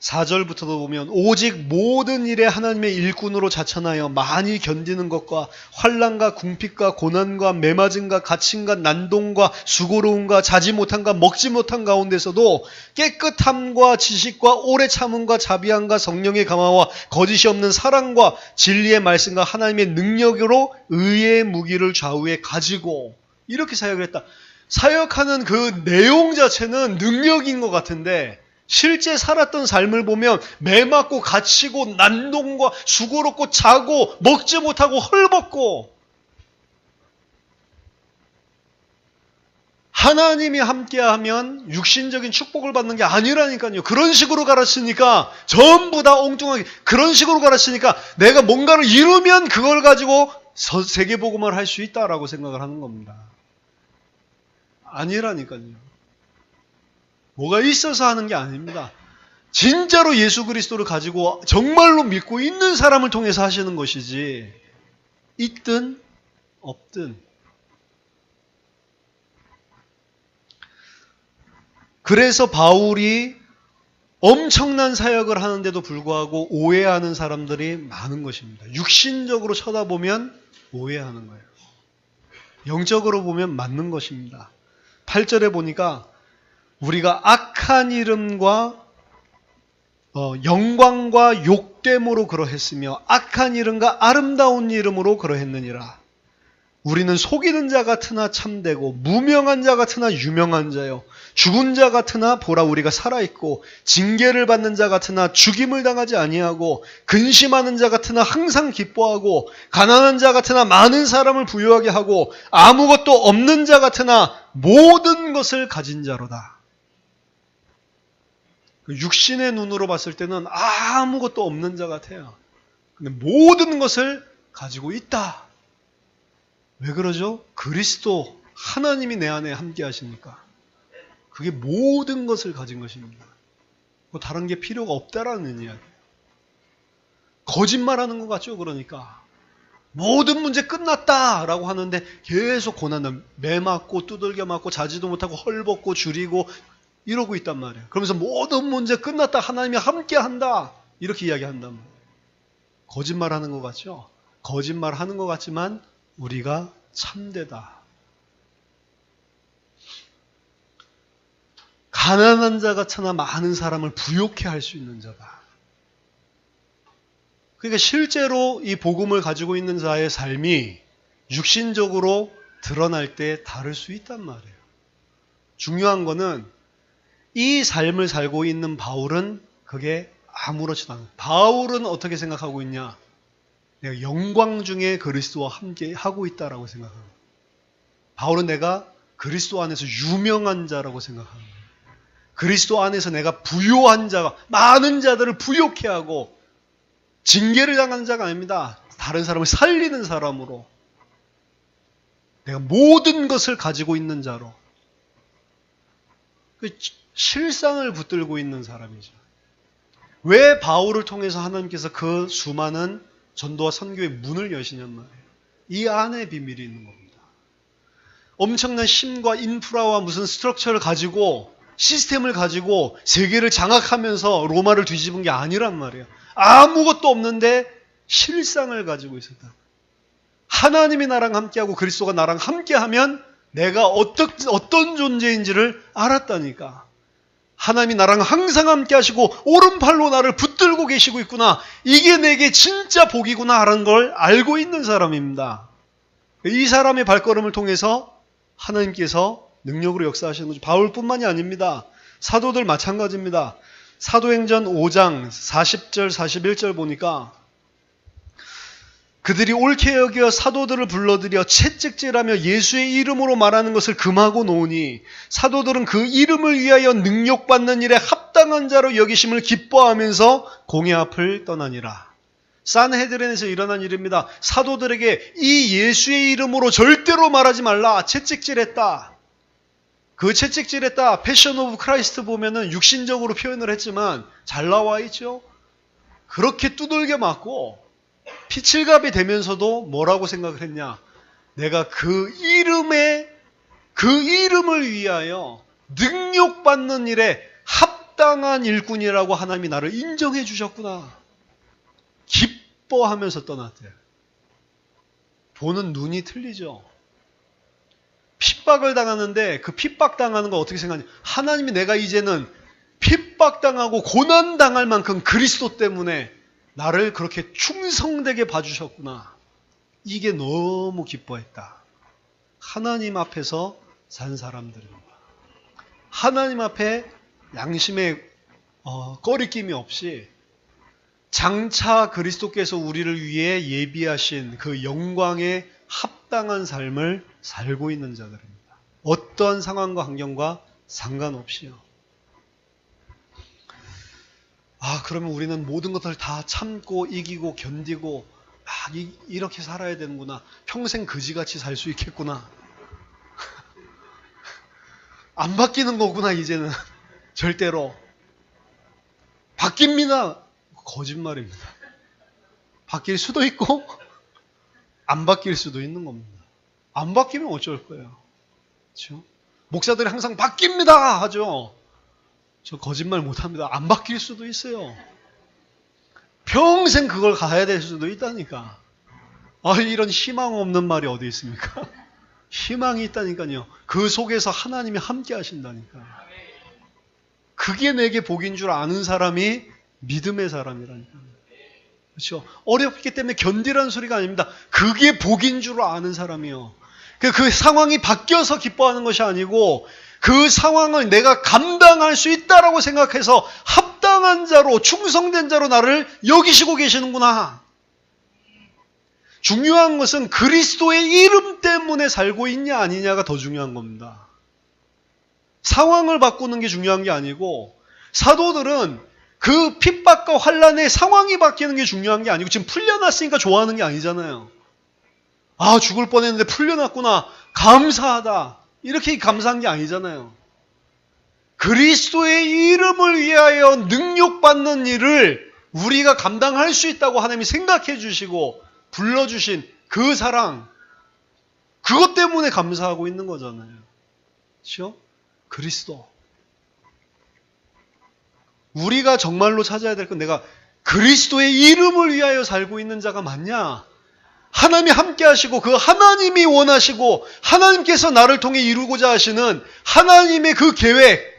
4절부터도 보면 오직 모든 일에 하나님의 일꾼으로 자천하여 많이 견디는 것과 환난과 궁핍과 고난과 매맞음과 갇힘과 난동과 수고로움과 자지 못함과 먹지 못한 가운데서도 깨끗함과 지식과 오래 참음과 자비함과 성령의 감화와 거짓이 없는 사랑과 진리의 말씀과 하나님의 능력으로 의의 무기를 좌우에 가지고 이렇게 사역을 했다. 사역하는 그 내용 자체는 능력인 것 같은데 실제 살았던 삶을 보면 매맞고 갇히고 난동과 수고롭고 자고 먹지 못하고 헐벗고 하나님이 함께하면 육신적인 축복을 받는 게 아니라니까요. 그런 식으로 가르치니까 전부 다 엉뚱하게 그런 식으로 가르치니까 내가 뭔가를 이루면 그걸 가지고 세계복음을 할 수 있다라고 생각을 하는 겁니다. 아니라니까요. 뭐가 있어서 하는 게 아닙니다. 진짜로 예수 그리스도를 가지고 정말로 믿고 있는 사람을 통해서 하시는 것이지 있든 없든. 그래서 바울이 엄청난 사역을 하는데도 불구하고 오해하는 사람들이 많은 것입니다. 육신적으로 쳐다보면 오해하는 거예요. 영적으로 보면 맞는 것입니다. 8절에 보니까 우리가 악한 이름과 영광과 욕됨으로 그러했으며 악한 이름과 아름다운 이름으로 그러했느니라. 우리는 속이는 자 같으나 참되고 무명한 자 같으나 유명한 자요 죽은 자 같으나 보라 우리가 살아있고 징계를 받는 자 같으나 죽임을 당하지 아니하고 근심하는 자 같으나 항상 기뻐하고 가난한 자 같으나 많은 사람을 부유하게 하고 아무것도 없는 자 같으나 모든 것을 가진 자로다. 육신의 눈으로 봤을 때는 아무것도 없는 자 같아요. 근데 모든 것을 가지고 있다. 왜 그러죠? 그리스도 하나님이 내 안에 함께 하시니까. 그게 모든 것을 가진 것입니다. 뭐 다른 게 필요가 없다라는 이야기예요. 거짓말하는 것 같죠? 그러니까 모든 문제 끝났다라고 하는데 계속 고난을 매맞고 두들겨 맞고 자지도 못하고 헐벗고 줄이고 이러고 있단 말이에요. 그러면서 모든 문제 끝났다. 하나님이 함께 한다. 이렇게 이야기한단 말이에요. 거짓말하는 것 같죠? 거짓말하는 것 같지만 우리가 참되다. 가난한 자 같으나 많은 사람을 부욕해 할 수 있는 자다. 그러니까 실제로 이 복음을 가지고 있는 자의 삶이 육신적으로 드러날 때 다를 수 있단 말이에요. 중요한 거는 이 삶을 살고 있는 바울은 그게 아무렇지도 않아요. 바울은 어떻게 생각하고 있냐? 내가 영광 중에 그리스도와 함께 하고 있다라고 생각합니다. 바울은 내가 그리스도 안에서 유명한 자라고 생각합니다. 그리스도 안에서 내가 부요한 자가, 많은 자들을 부요케 하고 징계를 당하는 자가 아닙니다. 다른 사람을 살리는 사람으로, 내가 모든 것을 가지고 있는 자로, 실상을 붙들고 있는 사람이죠. 왜 바울을 통해서 하나님께서 그 수많은 전도와 선교의 문을 여시냔 말이에요. 이 안에 비밀이 있는 겁니다. 엄청난 힘과 인프라와 무슨 스트럭처를 가지고, 시스템을 가지고 세계를 장악하면서 로마를 뒤집은 게 아니란 말이에요. 아무것도 없는데 실상을 가지고 있었다. 하나님이 나랑 함께하고 그리스도가 나랑 함께하면 내가 어떤 존재인지를 알았다니까. 하나님이 나랑 항상 함께하시고 오른팔로 나를 붙들고 계시고 있구나. 이게 내게 진짜 복이구나 하는 걸 알고 있는 사람입니다. 이 사람의 발걸음을 통해서 하나님께서 능력으로 역사하시는 거죠. 바울뿐만이 아닙니다. 사도들 마찬가지입니다. 사도행전 5장 40절 41절 보니까 그들이 옳게 여겨 사도들을 불러들여 채찍질하며 예수의 이름으로 말하는 것을 금하고 놓으니 사도들은 그 이름을 위하여 능력받는 일에 합당한 자로 여기심을 기뻐하면서 공회 앞을 떠나니라. 산헤드린에서 일어난 일입니다. 사도들에게 이 예수의 이름으로 절대로 말하지 말라. 채찍질했다. 그 채찍질했다. 패션 오브 크라이스트 보면은 육신적으로 표현을 했지만 잘 나와 있죠. 그렇게 두들겨 맞고 피칠갑이 되면서도 뭐라고 생각을 했냐? 내가 그 이름을 위하여 능력받는 일에 합당한 일꾼이라고 하나님이 나를 인정해 주셨구나. 기뻐하면서 떠났대요. 보는 눈이 틀리죠. 핍박을 당하는데 그 핍박당하는 거 어떻게 생각하냐? 하나님이 내가 이제는 핍박당하고 고난당할 만큼 그리스도 때문에 나를 그렇게 충성되게 봐주셨구나. 이게 너무 기뻐했다. 하나님 앞에서 산 사람들입니다. 하나님 앞에 양심의 꺼리낌이 없이 장차 그리스도께서 우리를 위해 예비하신 그 영광에 합당한 삶을 살고 있는 자들입니다. 어떤 상황과 환경과 상관없이요. 그러면 우리는 모든 것들을 다 참고 이기고 견디고 이렇게 살아야 되는구나. 평생 그지같이 살 수 있겠구나. 안 바뀌는 거구나 이제는. 절대로. 바뀝니다. 거짓말입니다. 바뀔 수도 있고 안 바뀔 수도 있는 겁니다. 안 바뀌면 어쩔 거예요. 그렇죠? 목사들이 항상 바뀝니다 하죠. 저 거짓말 못합니다. 안 바뀔 수도 있어요. 평생 그걸 가야 될 수도 있다니까. 이런 희망 없는 말이 어디 있습니까? 희망이 있다니까요. 그 속에서 하나님이 함께 하신다니까. 그게 내게 복인 줄 아는 사람이 믿음의 사람이라니까요. 그렇죠? 어렵기 때문에 견디라는 소리가 아닙니다. 그게 복인 줄 아는 사람이요. 그 상황이 바뀌어서 기뻐하는 것이 아니고 그 상황을 내가 감당할 수 있다라고 생각해서 합당한 자로, 충성된 자로 나를 여기시고 계시는구나. 중요한 것은 그리스도의 이름 때문에 살고 있냐 아니냐가 더 중요한 겁니다. 상황을 바꾸는 게 중요한 게 아니고, 사도들은 그 핍박과 환난의 상황이 바뀌는 게 중요한 게 아니고 지금 풀려났으니까 좋아하는 게 아니잖아요. 죽을 뻔했는데 풀려났구나. 감사하다. 이렇게 감사한 게 아니잖아요. 그리스도의 이름을 위하여 능력받는 일을 우리가 감당할 수 있다고 하나님이 생각해 주시고 불러주신 그 사랑, 그것 때문에 감사하고 있는 거잖아요. 그렇죠? 그리스도. 우리가 정말로 찾아야 될 건 내가 그리스도의 이름을 위하여 살고 있는 자가 맞냐? 하나님이 함께 하시고 그 하나님이 원하시고 하나님께서 나를 통해 이루고자 하시는 하나님의 그 계획,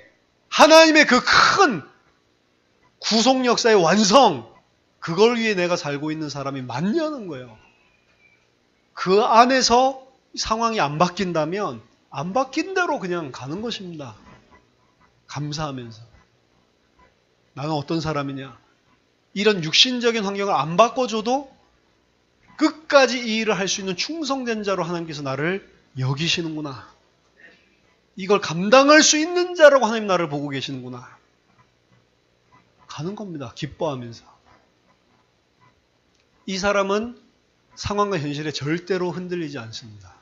하나님의 그 큰 구속 역사의 완성, 그걸 위해 내가 살고 있는 사람이 맞냐는 거예요. 그 안에서 상황이 안 바뀐다면 안 바뀐 대로 그냥 가는 것입니다. 감사하면서. 나는 어떤 사람이냐? 이런 육신적인 환경을 안 바꿔줘도 끝까지 이 일을 할 수 있는 충성된 자로 하나님께서 나를 여기시는구나. 이걸 감당할 수 있는 자라고 하나님 나를 보고 계시는구나. 가는 겁니다. 기뻐하면서. 이 사람은 상황과 현실에 절대로 흔들리지 않습니다.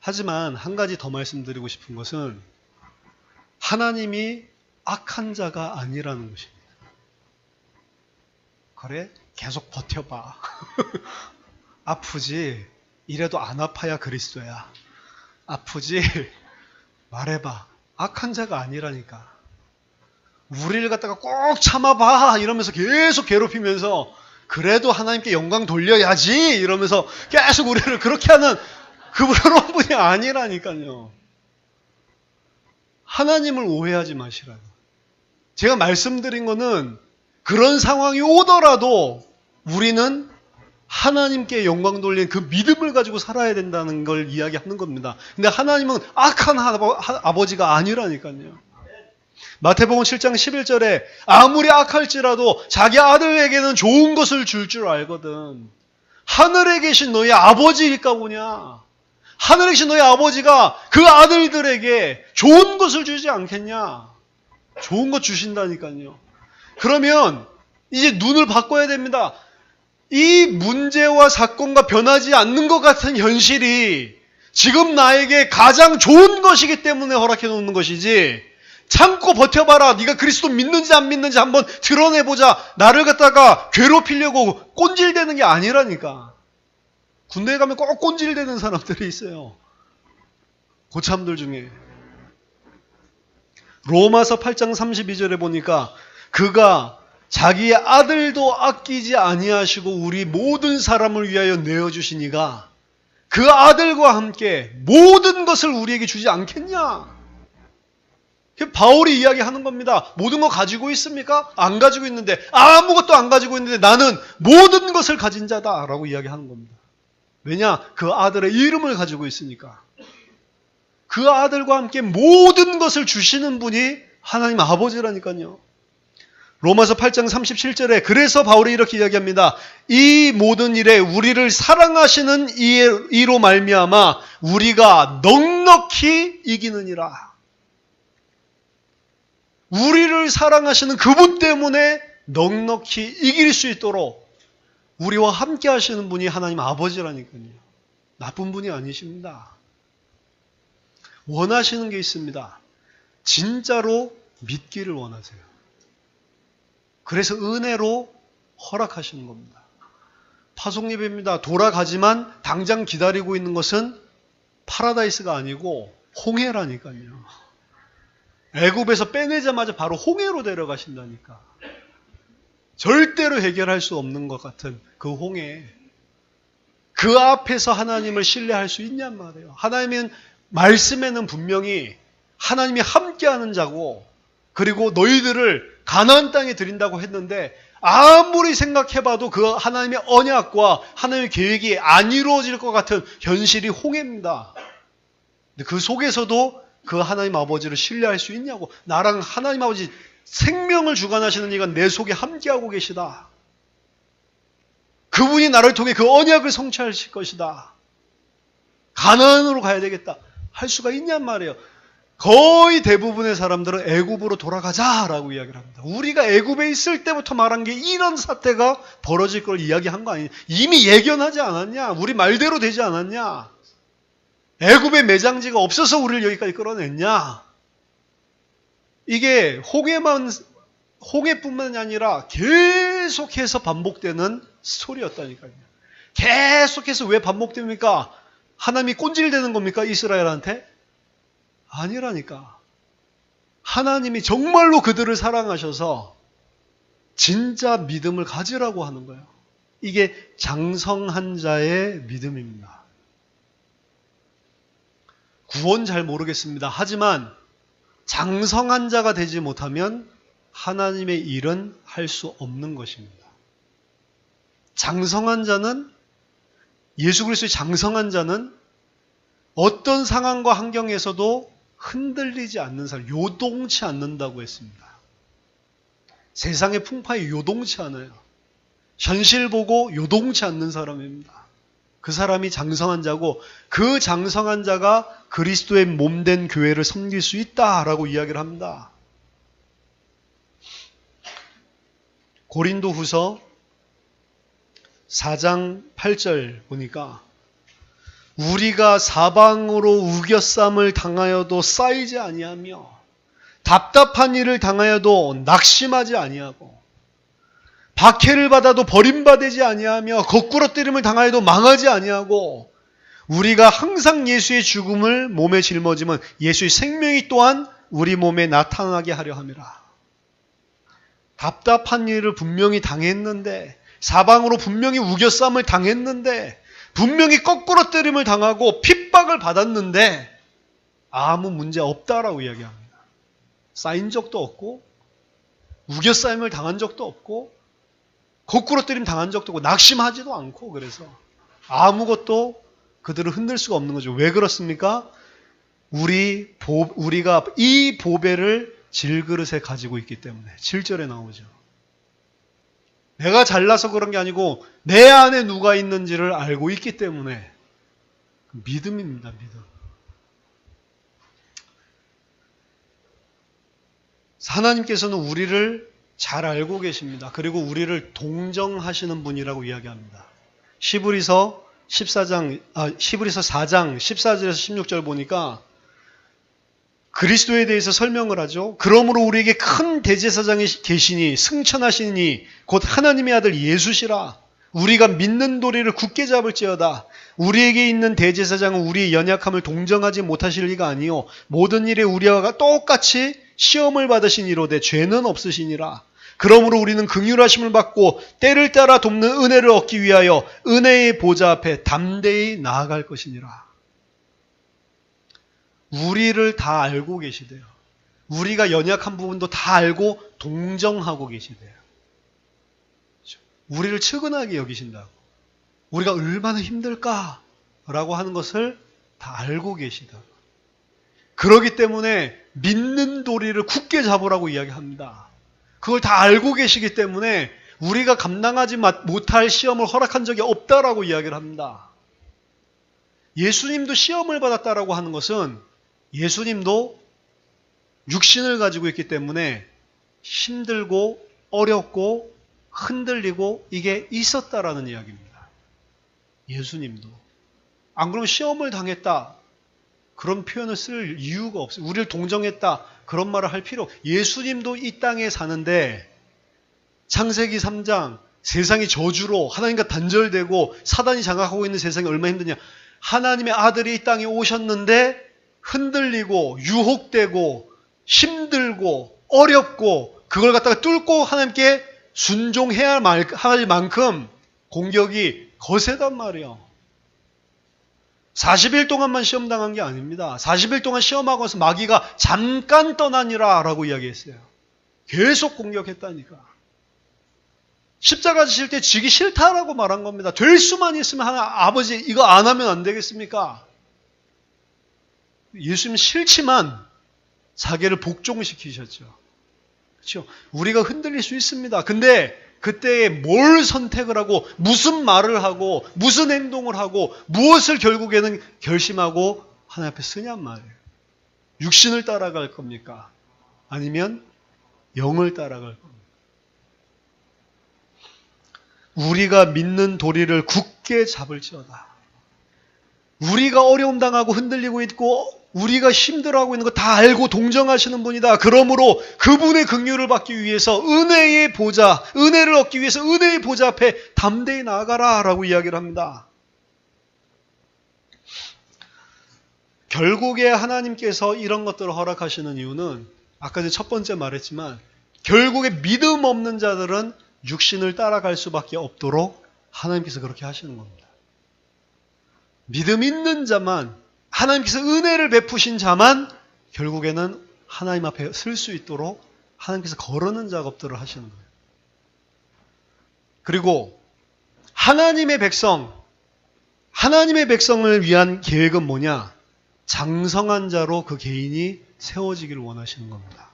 하지만 한 가지 더 말씀드리고 싶은 것은 하나님이 악한 자가 아니라는 것입니다. 그래? 계속 버텨봐. 아프지? 이래도 안 아파야 그리스도야. 아프지? 말해봐. 악한 자가 아니라니까. 우리를 갖다가 꼭 참아봐 이러면서 계속 괴롭히면서 그래도 하나님께 영광 돌려야지 이러면서 계속 우리를 그렇게 하는 그런 분이 아니라니까요. 하나님을 오해하지 마시라고. 제가 말씀드린 거는 그런 상황이 오더라도 우리는 하나님께 영광 돌리는 그 믿음을 가지고 살아야 된다는 걸 이야기하는 겁니다. 근데 하나님은 악한 아버지가 아니라니까요. 마태복음 7장 11절에 아무리 악할지라도 자기 아들에게는 좋은 것을 줄 줄 알거든. 하늘에 계신 너희 아버지일까 보냐. 하늘에 계신 너희 아버지가 그 아들들에게 좋은 것을 주지 않겠냐. 좋은 것 주신다니까요. 그러면 이제 눈을 바꿔야 됩니다. 이 문제와 사건과 변하지 않는 것 같은 현실이 지금 나에게 가장 좋은 것이기 때문에 허락해 놓는 것이지, 참고 버텨봐라. 네가 그리스도 믿는지 안 믿는지 한번 드러내보자. 나를 갖다가 괴롭히려고 꼰질대는 게 아니라니까. 군대에 가면 꼭 꼰질대는 사람들이 있어요. 고참들 중에. 로마서 8장 32절에 보니까 그가 자기의 아들도 아끼지 아니하시고 우리 모든 사람을 위하여 내어주시니가 그 아들과 함께 모든 것을 우리에게 주지 않겠냐. 바울이 이야기하는 겁니다. 모든 거 가지고 있습니까? 안 가지고 있는데, 아무것도 안 가지고 있는데 나는 모든 것을 가진 자다라고 이야기하는 겁니다. 왜냐? 그 아들의 이름을 가지고 있으니까. 그 아들과 함께 모든 것을 주시는 분이 하나님 아버지라니까요. 로마서 8장 37절에 그래서 바울이 이렇게 이야기합니다. 이 모든 일에 우리를 사랑하시는 이로 말미암아 우리가 넉넉히 이기느니라. 우리를 사랑하시는 그분 때문에 넉넉히 이길 수 있도록 우리와 함께 하시는 분이 하나님 아버지라니까요. 나쁜 분이 아니십니다. 원하시는 게 있습니다. 진짜로 믿기를 원하세요. 그래서 은혜로 허락하시는 겁니다. 파송예배입니다. 돌아가지만 당장 기다리고 있는 것은 파라다이스가 아니고 홍해라니까요. 애굽에서 빼내자마자 바로 홍해로 데려가신다니까. 절대로 해결할 수 없는 것 같은 그 홍해. 그 앞에서 하나님을 신뢰할 수 있냔 말이에요. 하나님은 말씀에는 분명히 하나님이 함께하는 자고, 그리고 너희들을 가나안 땅에 드린다고 했는데 아무리 생각해봐도 그 하나님의 언약과 하나님의 계획이 안 이루어질 것 같은 현실이 홍해입니다. 근데 그 속에서도 그 하나님 아버지를 신뢰할 수 있냐고. 나랑 하나님 아버지 생명을 주관하시는 이가 내 속에 함께하고 계시다. 그분이 나를 통해 그 언약을 성취하실 것이다. 가나안으로 가야 되겠다. 할 수가 있냔 말이에요. 거의 대부분의 사람들은 애굽으로 돌아가자라고 이야기를 합니다. 우리가 애굽에 있을 때부터 말한 게 이런 사태가 벌어질 걸 이야기한 거 아니냐. 이미 예견하지 않았냐. 우리 말대로 되지 않았냐. 애굽에 매장지가 없어서 우리를 여기까지 끌어냈냐. 이게 홍해뿐만이 아니라 계속해서 반복되는 스토리였다니까요. 계속해서 왜 반복됩니까? 하나님이 꼰질대는 겁니까? 이스라엘한테? 아니라니까. 하나님이 정말로 그들을 사랑하셔서 진짜 믿음을 가지라고 하는 거예요. 이게 장성한 자의 믿음입니다. 구원 잘 모르겠습니다. 하지만 장성한 자가 되지 못하면 하나님의 일은 할 수 없는 것입니다. 장성한 자는, 예수 그리스도의 장성한 자는 어떤 상황과 환경에서도 흔들리지 않는 사람, 요동치 않는다고 했습니다. 세상의 풍파에 요동치 않아요. 현실 보고 요동치 않는 사람입니다. 그 사람이 장성한 자고, 그 장성한 자가 그리스도의 몸된 교회를 섬길 수 있다라고 이야기를 합니다. 고린도후서 4장 8절 보니까 우리가 사방으로 우겨쌈을 당하여도 쌓이지 아니하며 답답한 일을 당하여도 낙심하지 아니하고 박해를 받아도 버림받지 아니하며 거꾸러뜨림을 당하여도 망하지 아니하고 우리가 항상 예수의 죽음을 몸에 짊어지면 예수의 생명이 또한 우리 몸에 나타나게 하려 함이라. 답답한 일을 분명히 당했는데, 사방으로 분명히 우겨쌈을 당했는데, 분명히 거꾸러뜨림을 당하고 핍박을 받았는데 아무 문제 없다라고 이야기합니다. 쌓인 적도 없고 우겨싸임을 당한 적도 없고 거꾸러뜨림 당한 적도 없고 낙심하지도 않고, 그래서 아무것도 그들을 흔들 수가 없는 거죠. 왜 그렇습니까? 우리가 이 보배를 질그릇에 가지고 있기 때문에. 7절에 나오죠. 내가 잘나서 그런 게 아니고 내 안에 누가 있는지를 알고 있기 때문에. 믿음입니다. 믿음. 하나님께서는 우리를 잘 알고 계십니다. 그리고 우리를 동정하시는 분이라고 이야기합니다. 히브리서 4장 14절에서 16절 보니까 그리스도에 대해서 설명을 하죠. 그러므로 우리에게 큰 대제사장이 계시니 승천하시니 곧 하나님의 아들 예수시라. 우리가 믿는 도리를 굳게 잡을지어다. 우리에게 있는 대제사장은 우리의 연약함을 동정하지 못하실 리가 아니요 모든 일에 우리와 똑같이 시험을 받으신 이로되 죄는 없으시니라. 그러므로 우리는 긍휼하심을 받고 때를 따라 돕는 은혜를 얻기 위하여 은혜의 보좌 앞에 담대히 나아갈 것이니라. 우리를 다 알고 계시대요. 우리가 연약한 부분도 다 알고 동정하고 계시대요. 우리를 측은하게 여기신다고. 우리가 얼마나 힘들까라고 하는 것을 다 알고 계시다고. 그렇기 때문에 믿는 도리를 굳게 잡으라고 이야기합니다. 그걸 다 알고 계시기 때문에 우리가 감당하지 못할 시험을 허락한 적이 없다라고 이야기를 합니다. 예수님도 시험을 받았다라고 하는 것은 예수님도 육신을 가지고 있기 때문에 힘들고 어렵고 흔들리고 이게 있었다라는 이야기입니다. 예수님도. 안 그러면 시험을 당했다, 그런 표현을 쓸 이유가 없어요. 우리를 동정했다, 그런 말을 할 필요 없어요. 예수님도 이 땅에 사는데 창세기 3장 세상이 저주로 하나님과 단절되고 사단이 장악하고 있는 세상이 얼마나 힘드냐. 하나님의 아들이 이 땅에 오셨는데 흔들리고 유혹되고 힘들고 어렵고 그걸 갖다가 뚫고 하나님께 순종해야 할 만큼 공격이 거세단 말이에요. 40일 동안만 시험당한 게 아닙니다. 40일 동안 시험하고 나서 마귀가 잠깐 떠나니라 라고 이야기했어요. 계속 공격했다니까. 십자가 지실 때 지기 싫다라고 말한 겁니다. 될 수만 있으면 아버지 이거 안 하면 안 되겠습니까? 예수님 싫지만 자기를 복종시키셨죠. 그렇죠? 우리가 흔들릴 수 있습니다. 근데 그때 뭘 선택을 하고 무슨 말을 하고 무슨 행동을 하고 무엇을 결국에는 결심하고 하나님 앞에 쓰냔 말이에요. 육신을 따라갈 겁니까? 아니면 영을 따라갈 겁니까? 우리가 믿는 도리를 굳게 잡을지어다. 우리가 어려움 당하고 흔들리고 있고 우리가 힘들어하고 있는 거 다 알고 동정하시는 분이다. 그러므로 그분의 긍휼을 받기 위해서 은혜의 보좌, 은혜를 얻기 위해서 은혜의 보좌 앞에 담대히 나아가라 라고 이야기를 합니다. 결국에 하나님께서 이런 것들을 허락하시는 이유는 아까 첫 번째 말했지만 결국에 믿음 없는 자들은 육신을 따라갈 수밖에 없도록 하나님께서 그렇게 하시는 겁니다. 믿음 있는 자만, 하나님께서 은혜를 베푸신 자만 결국에는 하나님 앞에 설 수 있도록 하나님께서 거르는 작업들을 하시는 거예요. 그리고 하나님의 백성을 위한 계획은 뭐냐? 장성한 자로 그 개인이 세워지기를 원하시는 겁니다.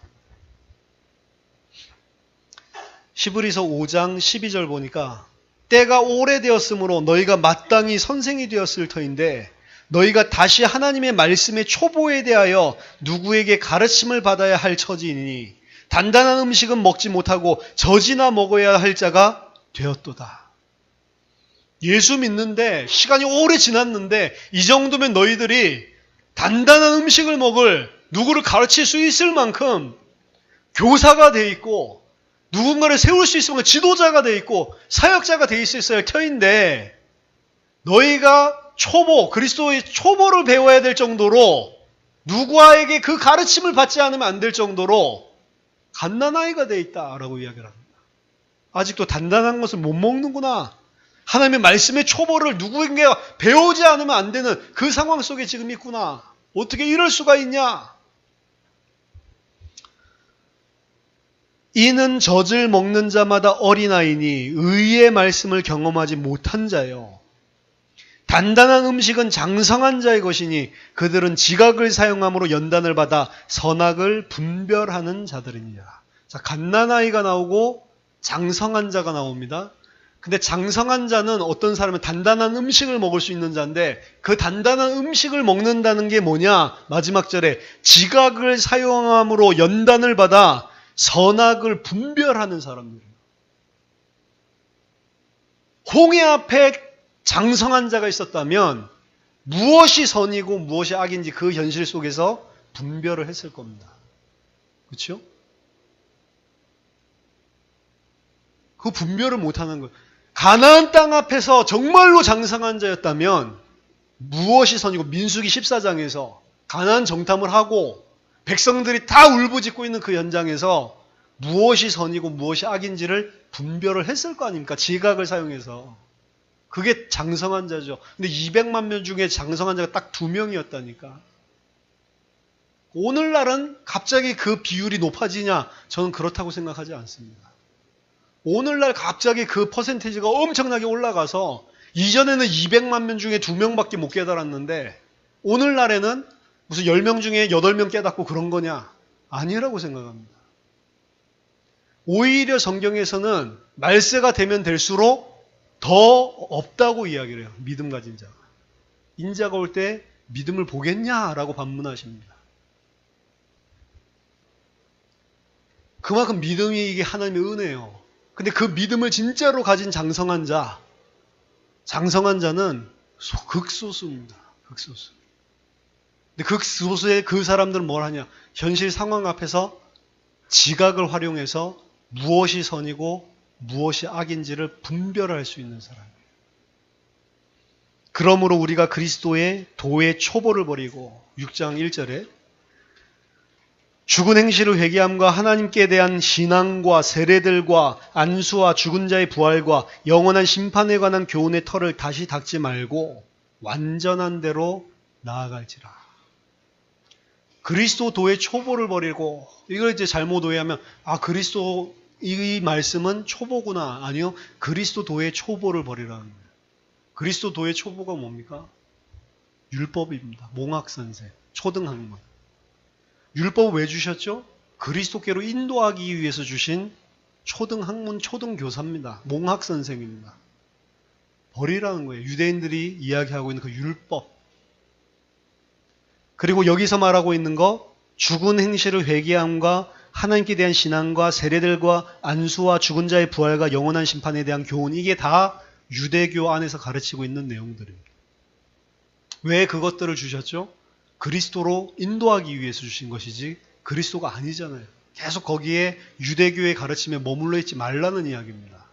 히브리서 5장 12절 보니까 때가 오래되었으므로 너희가 마땅히 선생이 되었을 터인데 너희가 다시 하나님의 말씀의 초보에 대하여 누구에게 가르침을 받아야 할 처지이니 단단한 음식은 먹지 못하고 젖이나 먹어야 할 자가 되었도다. 예수 믿는데 시간이 오래 지났는데 이 정도면 너희들이 단단한 음식을 먹을 누구를 가르칠 수 있을 만큼 교사가 돼 있고 누군가를 세울 수 있을 만큼 지도자가 돼 있고 사역자가 돼 있어야 할 터인데 너희가 그리스도의 초보를 배워야 될 정도로 누구에게 그 가르침을 받지 않으면 안 될 정도로 갓난아이가 돼 있다라고 이야기를 합니다. 아직도 단단한 것을 못 먹는구나. 하나님의 말씀의 초보를 누구에게 배우지 않으면 안 되는 그 상황 속에 지금 있구나. 어떻게 이럴 수가 있냐? 이는 젖을 먹는 자마다 어린아이니 의의 말씀을 경험하지 못한 자요. 단단한 음식은 장성한 자의 것이니 그들은 지각을 사용함으로 연단을 받아 선악을 분별하는 자들이니라. 자, 갓난아이가 나오고 장성한 자가 나옵니다. 근데 장성한 자는 어떤 사람은 단단한 음식을 먹을 수 있는 자인데 그 단단한 음식을 먹는다는 게 뭐냐? 마지막 절에 지각을 사용함으로 연단을 받아 선악을 분별하는 사람들이에요. 홍해 앞에 장성한 자가 있었다면 무엇이 선이고 무엇이 악인지 그 현실 속에서 분별을 했을 겁니다. 그렇죠? 그 분별을 못하는 거예요. 가나안 땅 앞에서 정말로 장성한 자였다면 무엇이 선이고 민수기 14장에서 가나안 정탐을 하고 백성들이 다 울부짖고 있는 그 현장에서 무엇이 선이고 무엇이 악인지를 분별을 했을 거 아닙니까? 지각을 사용해서. 그게 장성한 자죠. 근데 200만 명 중에 장성한 자가 딱 2명이었다니까. 오늘날은 갑자기 그 비율이 높아지냐? 저는 그렇다고 생각하지 않습니다. 오늘날 갑자기 그 퍼센테이지가 엄청나게 올라가서 이전에는 200만 명 중에 2명밖에 못 깨달았는데 오늘날에는 무슨 10명 중에 8명 깨닫고 그런 거냐? 아니라고 생각합니다. 오히려 성경에서는 말세가 되면 될수록 더 없다고 이야기를 해요. 믿음 가진 자가. 인자가 올 때 믿음을 보겠냐라고 반문하십니다. 그만큼 믿음이 이게 하나님의 은혜예요. 근데 그 믿음을 진짜로 가진 장성한 자는 극소수입니다. 극소수. 근데 극소수의 그 사람들은 뭘 하냐? 현실 상황 앞에서 지각을 활용해서 무엇이 선이고 무엇이 악인지를 분별할 수 있는 사람이에요. 그러므로 우리가 그리스도의 도의 초보를 버리고 6장 1절에 죽은 행실을 회개함과 하나님께 대한 신앙과 세례들과 안수와 죽은 자의 부활과 영원한 심판에 관한 교훈의 털을 다시 닦지 말고 완전한 대로 나아갈지라. 그리스도 도의 초보를 버리고 이걸 이제 잘못 오해하면 그리스도 이 말씀은 초보구나. 아니요. 그리스도 도의 초보를 버리라는 거예요. 그리스도 도의 초보가 뭡니까? 율법입니다. 몽학선생, 초등학문. 율법을 왜 주셨죠? 그리스도께로 인도하기 위해서 주신 초등학문, 초등교사입니다. 몽학선생입니다. 버리라는 거예요. 유대인들이 이야기하고 있는 그 율법. 그리고 여기서 말하고 있는 거 죽은 행실을 회개함과 하나님께 대한 신앙과 세례들과 안수와 죽은 자의 부활과 영원한 심판에 대한 교훈, 이게 다 유대교 안에서 가르치고 있는 내용들입니다. 왜 그것들을 주셨죠? 그리스도로 인도하기 위해서 주신 것이지 그리스도가 아니잖아요. 계속 거기에 유대교의 가르침에 머물러 있지 말라는 이야기입니다.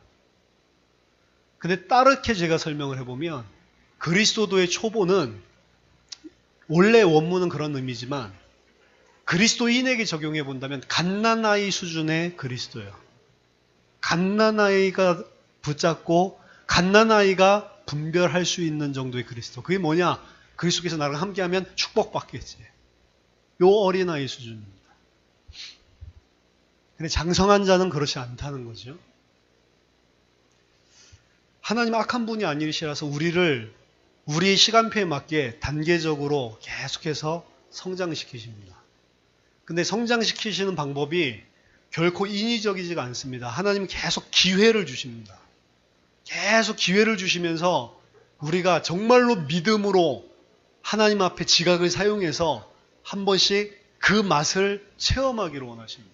근데 따르게 제가 설명을 해보면 그리스도도의 초보는 원래 원문은 그런 의미지만 그리스도인에게 적용해 본다면 갓난아이 수준의 그리스도예요. 갓난아이가 붙잡고 갓난아이가 분별할 수 있는 정도의 그리스도. 그게 뭐냐? 그리스도께서 나랑 함께하면 축복받겠지. 요 어린아이 수준입니다. 근데 장성한 자는 그렇지 않다는 거죠. 하나님 악한 분이 아니시라서 우리를 우리의 시간표에 맞게 단계적으로 계속해서 성장시키십니다. 근데 성장시키시는 방법이 결코 인위적이지가 않습니다. 하나님은 계속 기회를 주십니다. 계속 기회를 주시면서 우리가 정말로 믿음으로 하나님 앞에 지각을 사용해서 한 번씩 그 맛을 체험하기를 원하십니다.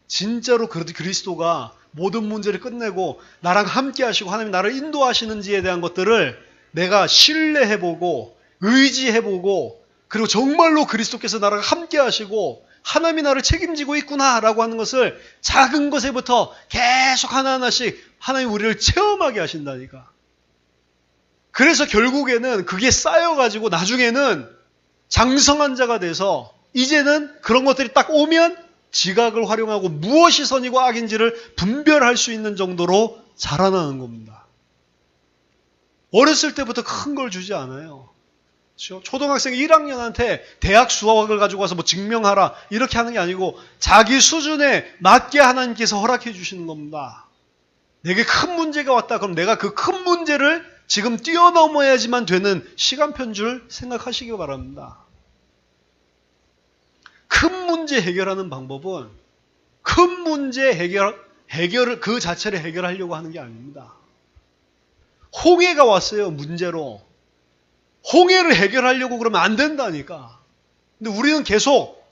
진짜로 그리스도가 모든 문제를 끝내고 나랑 함께 하시고 하나님 나를 인도하시는지에 대한 것들을 내가 신뢰해보고 의지해보고 그리고 정말로 그리스도께서 나랑 함께 하시고 하나님이 나를 책임지고 있구나라고 하는 것을 작은 것에부터 계속 하나하나씩 하나님 우리를 체험하게 하신다니까. 그래서 결국에는 그게 쌓여가지고 나중에는 장성한 자가 돼서 이제는 그런 것들이 딱 오면 지각을 활용하고 무엇이 선이고 악인지를 분별할 수 있는 정도로 자라나는 겁니다. 어렸을 때부터 큰 걸 주지 않아요. 그렇죠? 초등학생 1학년한테 대학 수학을 가지고 와서 뭐 증명하라 이렇게 하는 게 아니고 자기 수준에 맞게 하나님께서 허락해 주시는 겁니다. 내게 큰 문제가 왔다. 그럼 내가 그 큰 문제를 지금 뛰어넘어야지만 되는 시간표인 줄 생각하시기 바랍니다. 큰 문제 해결하는 방법은 큰 문제 해결을 그 자체를 해결하려고 하는 게 아닙니다. 홍해가 왔어요, 문제로. 홍해를 해결하려고 그러면 안 된다니까. 근데 우리는 계속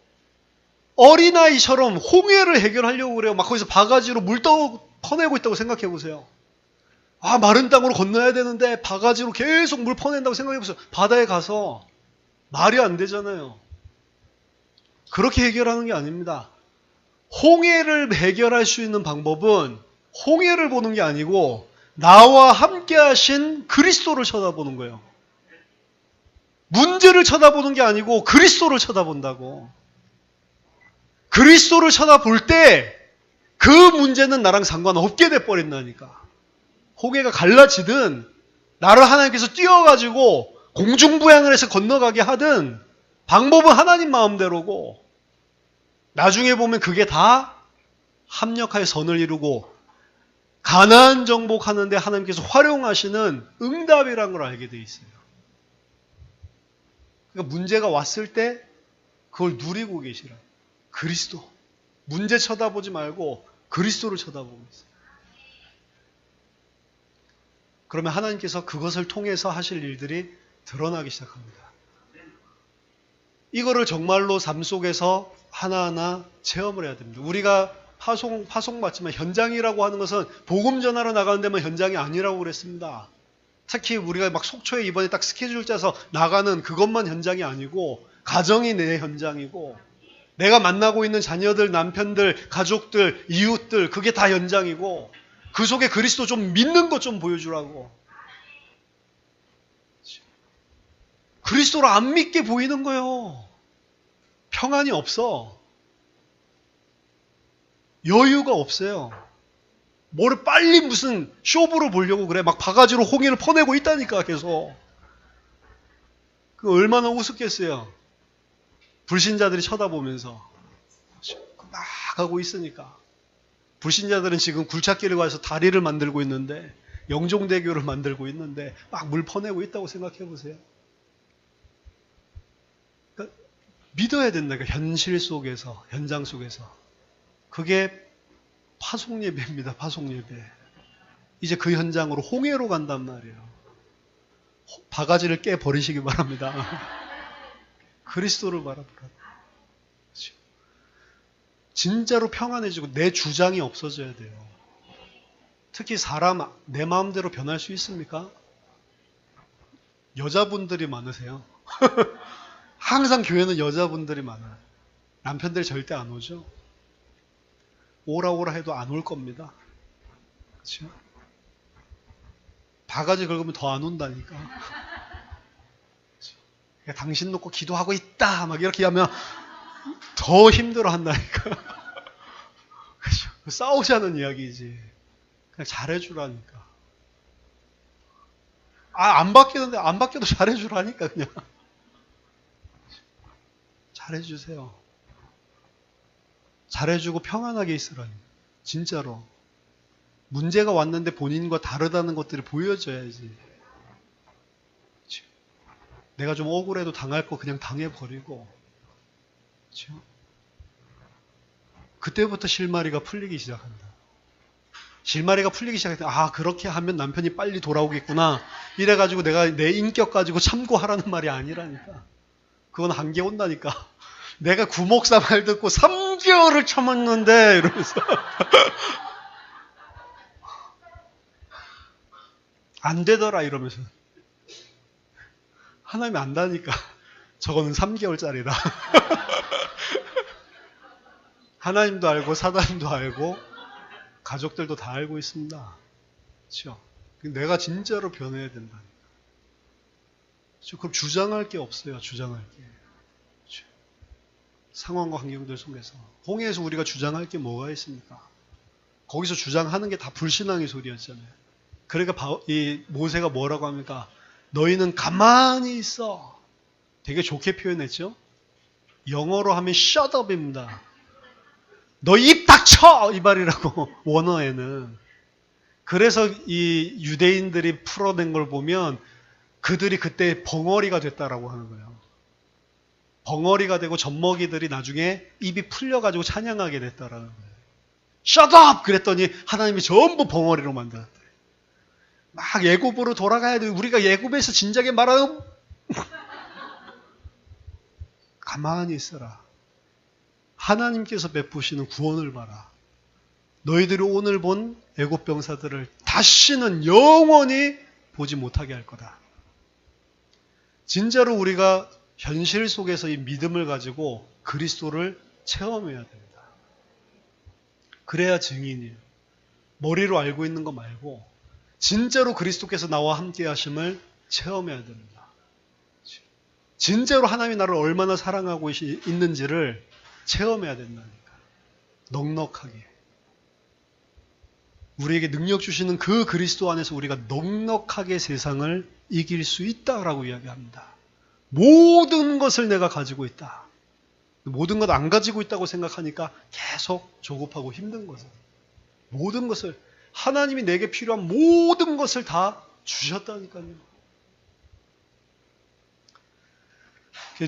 어린아이처럼 홍해를 해결하려고 그래요. 막 거기서 바가지로 물 퍼내고 있다고 생각해 보세요. 아, 마른 땅으로 건너야 되는데 바가지로 계속 물 퍼낸다고 생각해 보세요. 바다에 가서 말이 안 되잖아요. 그렇게 해결하는 게 아닙니다. 홍해를 해결할 수 있는 방법은 홍해를 보는 게 아니고 나와 함께 하신 그리스도를 쳐다보는 거예요. 문제를 쳐다보는 게 아니고 그리스도를 쳐다본다고. 그리스도를 쳐다볼 때 그 문제는 나랑 상관없게 돼버린다니까. 홍해가 갈라지든 나를 하나님께서 띄워가지고 공중부양을 해서 건너가게 하든 방법은 하나님 마음대로고 나중에 보면 그게 다 합력하여 선을 이루고 가나안 정복하는데 하나님께서 활용하시는 응답이라는 걸 알게 돼 있어요. 그러니까 문제가 왔을 때 그걸 누리고 계시라. 그리스도. 문제 쳐다보지 말고 그리스도를 쳐다보고 있어요. 그러면 하나님께서 그것을 통해서 하실 일들이 드러나기 시작합니다. 이거를 정말로 삶 속에서 하나하나 체험을 해야 됩니다. 우리가 파송받지만 현장이라고 하는 것은 복음 전하러 나가는 데만 현장이 아니라고 그랬습니다. 특히 우리가 막 속초에 이번에 딱 스케줄 짜서 나가는 그것만 현장이 아니고 가정이 내 현장이고 내가 만나고 있는 자녀들, 남편들, 가족들, 이웃들 그게 다 현장이고 그 속에 그리스도 좀 믿는 것 좀 보여주라고. 그리스도를 안 믿게 보이는 거예요. 평안이 없어. 여유가 없어요. 뭐를 빨리 무슨 쇼부를 보려고 그래. 막 바가지로 홍해를 퍼내고 있다니까 계속. 그 얼마나 우습겠어요. 불신자들이 쳐다보면서 막 하고 있으니까. 불신자들은 지금 굴착기를 가서 다리를 만들고 있는데 영종대교를 만들고 있는데 막 물 퍼내고 있다고 생각해 보세요. 그러니까 믿어야 된다. 그러니까 현실 속에서, 현장 속에서. 그게 파송예배입니다. 파송예배. 이제 그 현장으로 홍해로 간단 말이에요. 바가지를 깨버리시기 바랍니다. 그리스도를 바라보라. 진짜로 평안해지고 내 주장이 없어져야 돼요. 특히 사람 내 마음대로 변할 수 있습니까? 여자분들이 많으세요. 항상 교회는 여자분들이 많아요. 남편들 절대 안 오죠. 오라 오라 해도 안 올 겁니다. 그렇죠? 바가지 긁으면 더 안 온다니까. 그러니까 당신 놓고 기도하고 있다 막 이렇게 하면 더 힘들어 한다니까. 그렇죠? 싸우자는 이야기지. 그냥 잘해주라니까. 안 바뀌는데 안 바뀌어도 잘해주라니까 그냥. 잘해주세요. 잘해주고 평안하게 있으라니. 진짜로. 문제가 왔는데 본인과 다르다는 것들이 보여져야지. 그렇죠? 내가 좀 억울해도 당할 거 그냥 당해버리고, 그렇죠? 그때부터 실마리가 풀리기 시작한다. 실마리가 풀리기 시작할 때, 아, 그렇게 하면 남편이 빨리 돌아오겠구나. 이래가지고 내가 내 인격 가지고 참고하라는 말이 아니라니까. 그건 한계 온다니까. 내가 구목사 말 듣고 3개월을 참았는데, 이러면서. 안 되더라, 이러면서. 하나님이 안다니까. 저거는 3개월짜리라. 하나님도 알고, 사단도 알고, 가족들도 다 알고 있습니다. 그렇죠? 내가 진짜로 변해야 된다니까. 그렇죠? 그럼 주장할 게 없어요. 주장할 게. 그렇죠? 상황과 환경들 속에서. 홍해에서 우리가 주장할 게 뭐가 있습니까? 거기서 주장하는 게 다 불신앙의 소리였잖아요. 그러니까 이 모세가 뭐라고 합니까? 너희는 가만히 있어. 되게 좋게 표현했죠? 영어로 하면 shut up입니다. 너 입 닥쳐! 이 말이라고, 원어에는. 그래서 이 유대인들이 풀어낸 걸 보면 그들이 그때 벙어리가 됐다라고 하는 거예요. 벙어리가 되고 젖먹이들이 나중에 입이 풀려가지고 찬양하게 됐다라는 거예요. Shut up! 그랬더니 하나님이 전부 벙어리로 만들었대. 막 예굽으로 돌아가야 돼. 우리가 예굽에서 진작에 말하는 가만히 있어라. 하나님께서 베푸시는 구원을 봐라. 너희들이 오늘 본 애굽 병사들을 다시는 영원히 보지 못하게 할 거다. 진짜로 우리가 현실 속에서 이 믿음을 가지고 그리스도를 체험해야 됩니다. 그래야 증인이에요. 머리로 알고 있는 거 말고 진짜로 그리스도께서 나와 함께 하심을 체험해야 됩니다. 진짜로 하나님이 나를 얼마나 사랑하고 있는지를 체험해야 된다니까. 넉넉하게. 우리에게 능력 주시는 그 그리스도 안에서 우리가 넉넉하게 세상을 이길 수 있다라고 이야기합니다. 모든 것을 내가 가지고 있다. 모든 것 안 가지고 있다고 생각하니까 계속 조급하고 힘든 거죠. 모든 것을, 하나님이 내게 필요한 모든 것을 다 주셨다니까요.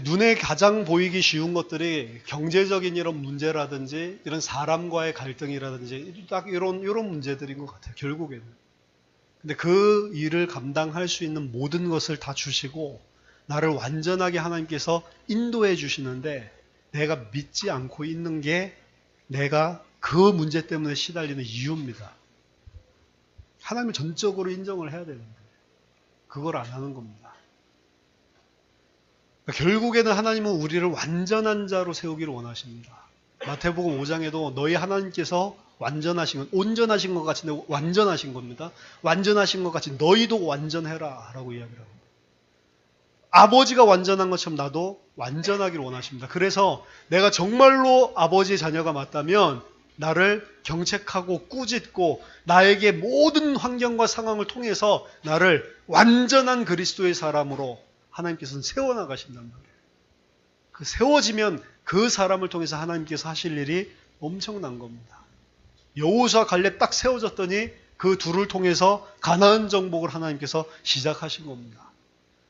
눈에 가장 보이기 쉬운 것들이 경제적인 이런 문제라든지 이런 사람과의 갈등이라든지 딱 이런 문제들인 것 같아요. 결국에는. 근데 그 일을 감당할 수 있는 모든 것을 다 주시고 나를 완전하게 하나님께서 인도해 주시는데 내가 믿지 않고 있는 게 내가 그 문제 때문에 시달리는 이유입니다. 하나님을 전적으로 인정을 해야 되는데 그걸 안 하는 겁니다. 결국에는 하나님은 우리를 완전한 자로 세우기를 원하십니다. 마태복음 5장에도 너희 하나님께서 완전하신 건 온전하신 것 같은데 완전하신 겁니다. 완전하신 것 같이 너희도 완전해라 라고 이야기를 합니다. 아버지가 완전한 것처럼 나도 완전하기를 원하십니다. 그래서 내가 정말로 아버지의 자녀가 맞다면 나를 경책하고 꾸짖고 나에게 모든 환경과 상황을 통해서 나를 완전한 그리스도의 사람으로 하나님께서는 세워나가신단 말이에요. 그 세워지면 그 사람을 통해서 하나님께서 하실 일이 엄청난 겁니다. 여호수아 갈렙 딱 세워졌더니 그 둘을 통해서 가나안 정복을 하나님께서 시작하신 겁니다.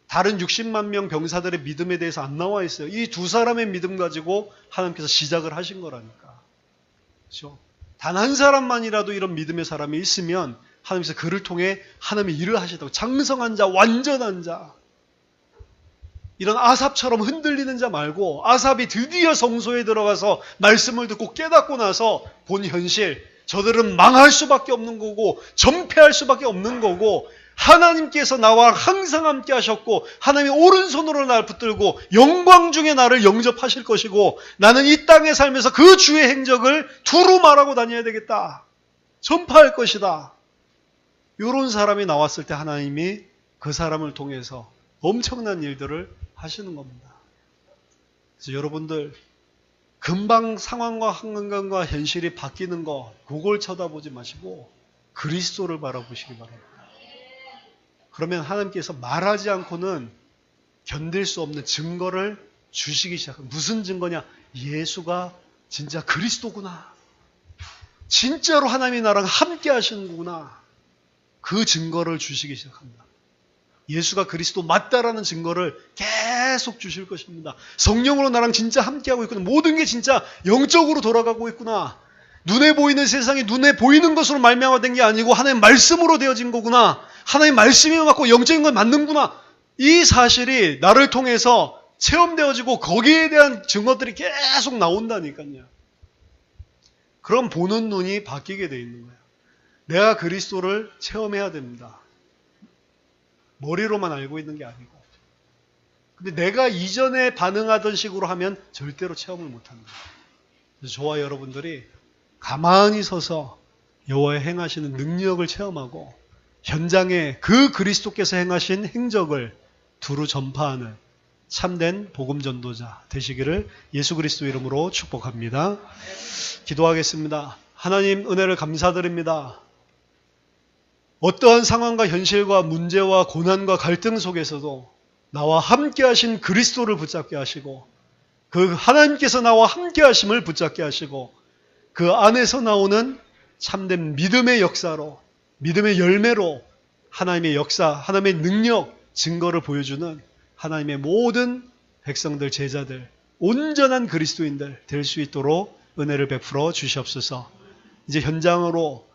다른 60만 명 병사들의 믿음에 대해서 안 나와 있어요. 이 두 사람의 믿음 가지고 하나님께서 시작을 하신 거라니까. 그렇죠? 단 한 사람만이라도 이런 믿음의 사람이 있으면 하나님께서 그를 통해 하나님의 일을 하시다고. 장성한 자, 완전한 자. 이런 아삽처럼 흔들리는 자 말고 아삽이 드디어 성소에 들어가서 말씀을 듣고 깨닫고 나서 본 현실, 저들은 망할 수밖에 없는 거고 전패할 수밖에 없는 거고 하나님께서 나와 항상 함께 하셨고 하나님의 오른손으로 나를 붙들고 영광 중에 나를 영접하실 것이고 나는 이 땅에 살면서 그 주의 행적을 두루 말하고 다녀야 되겠다. 전파할 것이다. 이런 사람이 나왔을 때 하나님이 그 사람을 통해서 엄청난 일들을 하시는 겁니다. 그래서 여러분들 금방 상황과 환경과 현실이 바뀌는 거 그걸 쳐다보지 마시고 그리스도를 바라보시기 바랍니다. 그러면 하나님께서 말하지 않고는 견딜 수 없는 증거를 주시기 시작합니다. 무슨 증거냐? 예수가 진짜 그리스도구나. 진짜로 하나님이 나랑 함께 하시는구나. 그 증거를 주시기 시작합니다. 예수가 그리스도 맞다라는 증거를 계속 주실 것입니다. 성령으로 나랑 진짜 함께하고 있구나. 모든 게 진짜 영적으로 돌아가고 있구나. 눈에 보이는 세상이 눈에 보이는 것으로 말미암아된 게 아니고 하나님 말씀으로 되어진 거구나. 하나님 말씀이 맞고 영적인 건 맞는구나. 이 사실이 나를 통해서 체험되어지고 거기에 대한 증거들이 계속 나온다니까요. 그럼 보는 눈이 바뀌게 돼 있는 거예요. 내가 그리스도를 체험해야 됩니다. 머리로만 알고 있는 게 아니고. 근데 내가 이전에 반응하던 식으로 하면 절대로 체험을 못합니다. 그래서 저와 여러분들이 가만히 서서 여호와의 행하시는 능력을 체험하고 현장에 그 그리스도께서 행하신 행적을 두루 전파하는 참된 복음 전도자 되시기를 예수 그리스도 이름으로 축복합니다. 기도하겠습니다. 하나님 은혜를 감사드립니다. 어떠한 상황과 현실과 문제와 고난과 갈등 속에서도 나와 함께 하신 그리스도를 붙잡게 하시고 그 하나님께서 나와 함께 하심을 붙잡게 하시고 그 안에서 나오는 참된 믿음의 역사로 믿음의 열매로 하나님의 역사, 하나님의 능력, 증거를 보여주는 하나님의 모든 백성들, 제자들, 온전한 그리스도인들 될 수 있도록 은혜를 베풀어 주시옵소서. 이제 현장으로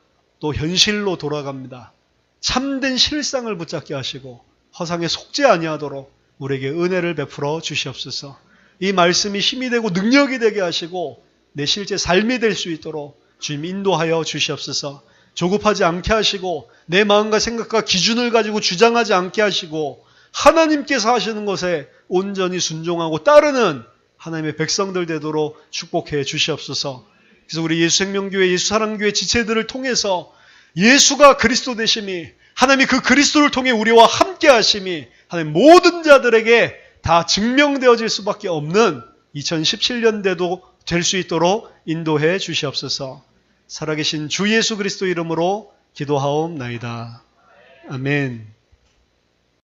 또 현실로 돌아갑니다. 참된 실상을 붙잡게 하시고 허상에 속지 아니하도록 우리에게 은혜를 베풀어 주시옵소서. 이 말씀이 힘이 되고 능력이 되게 하시고 내 실제 삶이 될 수 있도록 주님 인도하여 주시옵소서. 조급하지 않게 하시고 내 마음과 생각과 기준을 가지고 주장하지 않게 하시고 하나님께서 하시는 것에 온전히 순종하고 따르는 하나님의 백성들 되도록 축복해 주시옵소서. 그래서 우리 예수생명교회, 예수사랑교회 지체들을 통해서 예수가 그리스도 되심이 하나님이 그 그리스도를 통해 우리와 함께 하심이 하나님 모든 자들에게 다 증명되어질 수밖에 없는 2017년대도 될 수 있도록 인도해 주시옵소서. 살아계신 주 예수 그리스도 이름으로 기도하옵나이다. 아멘.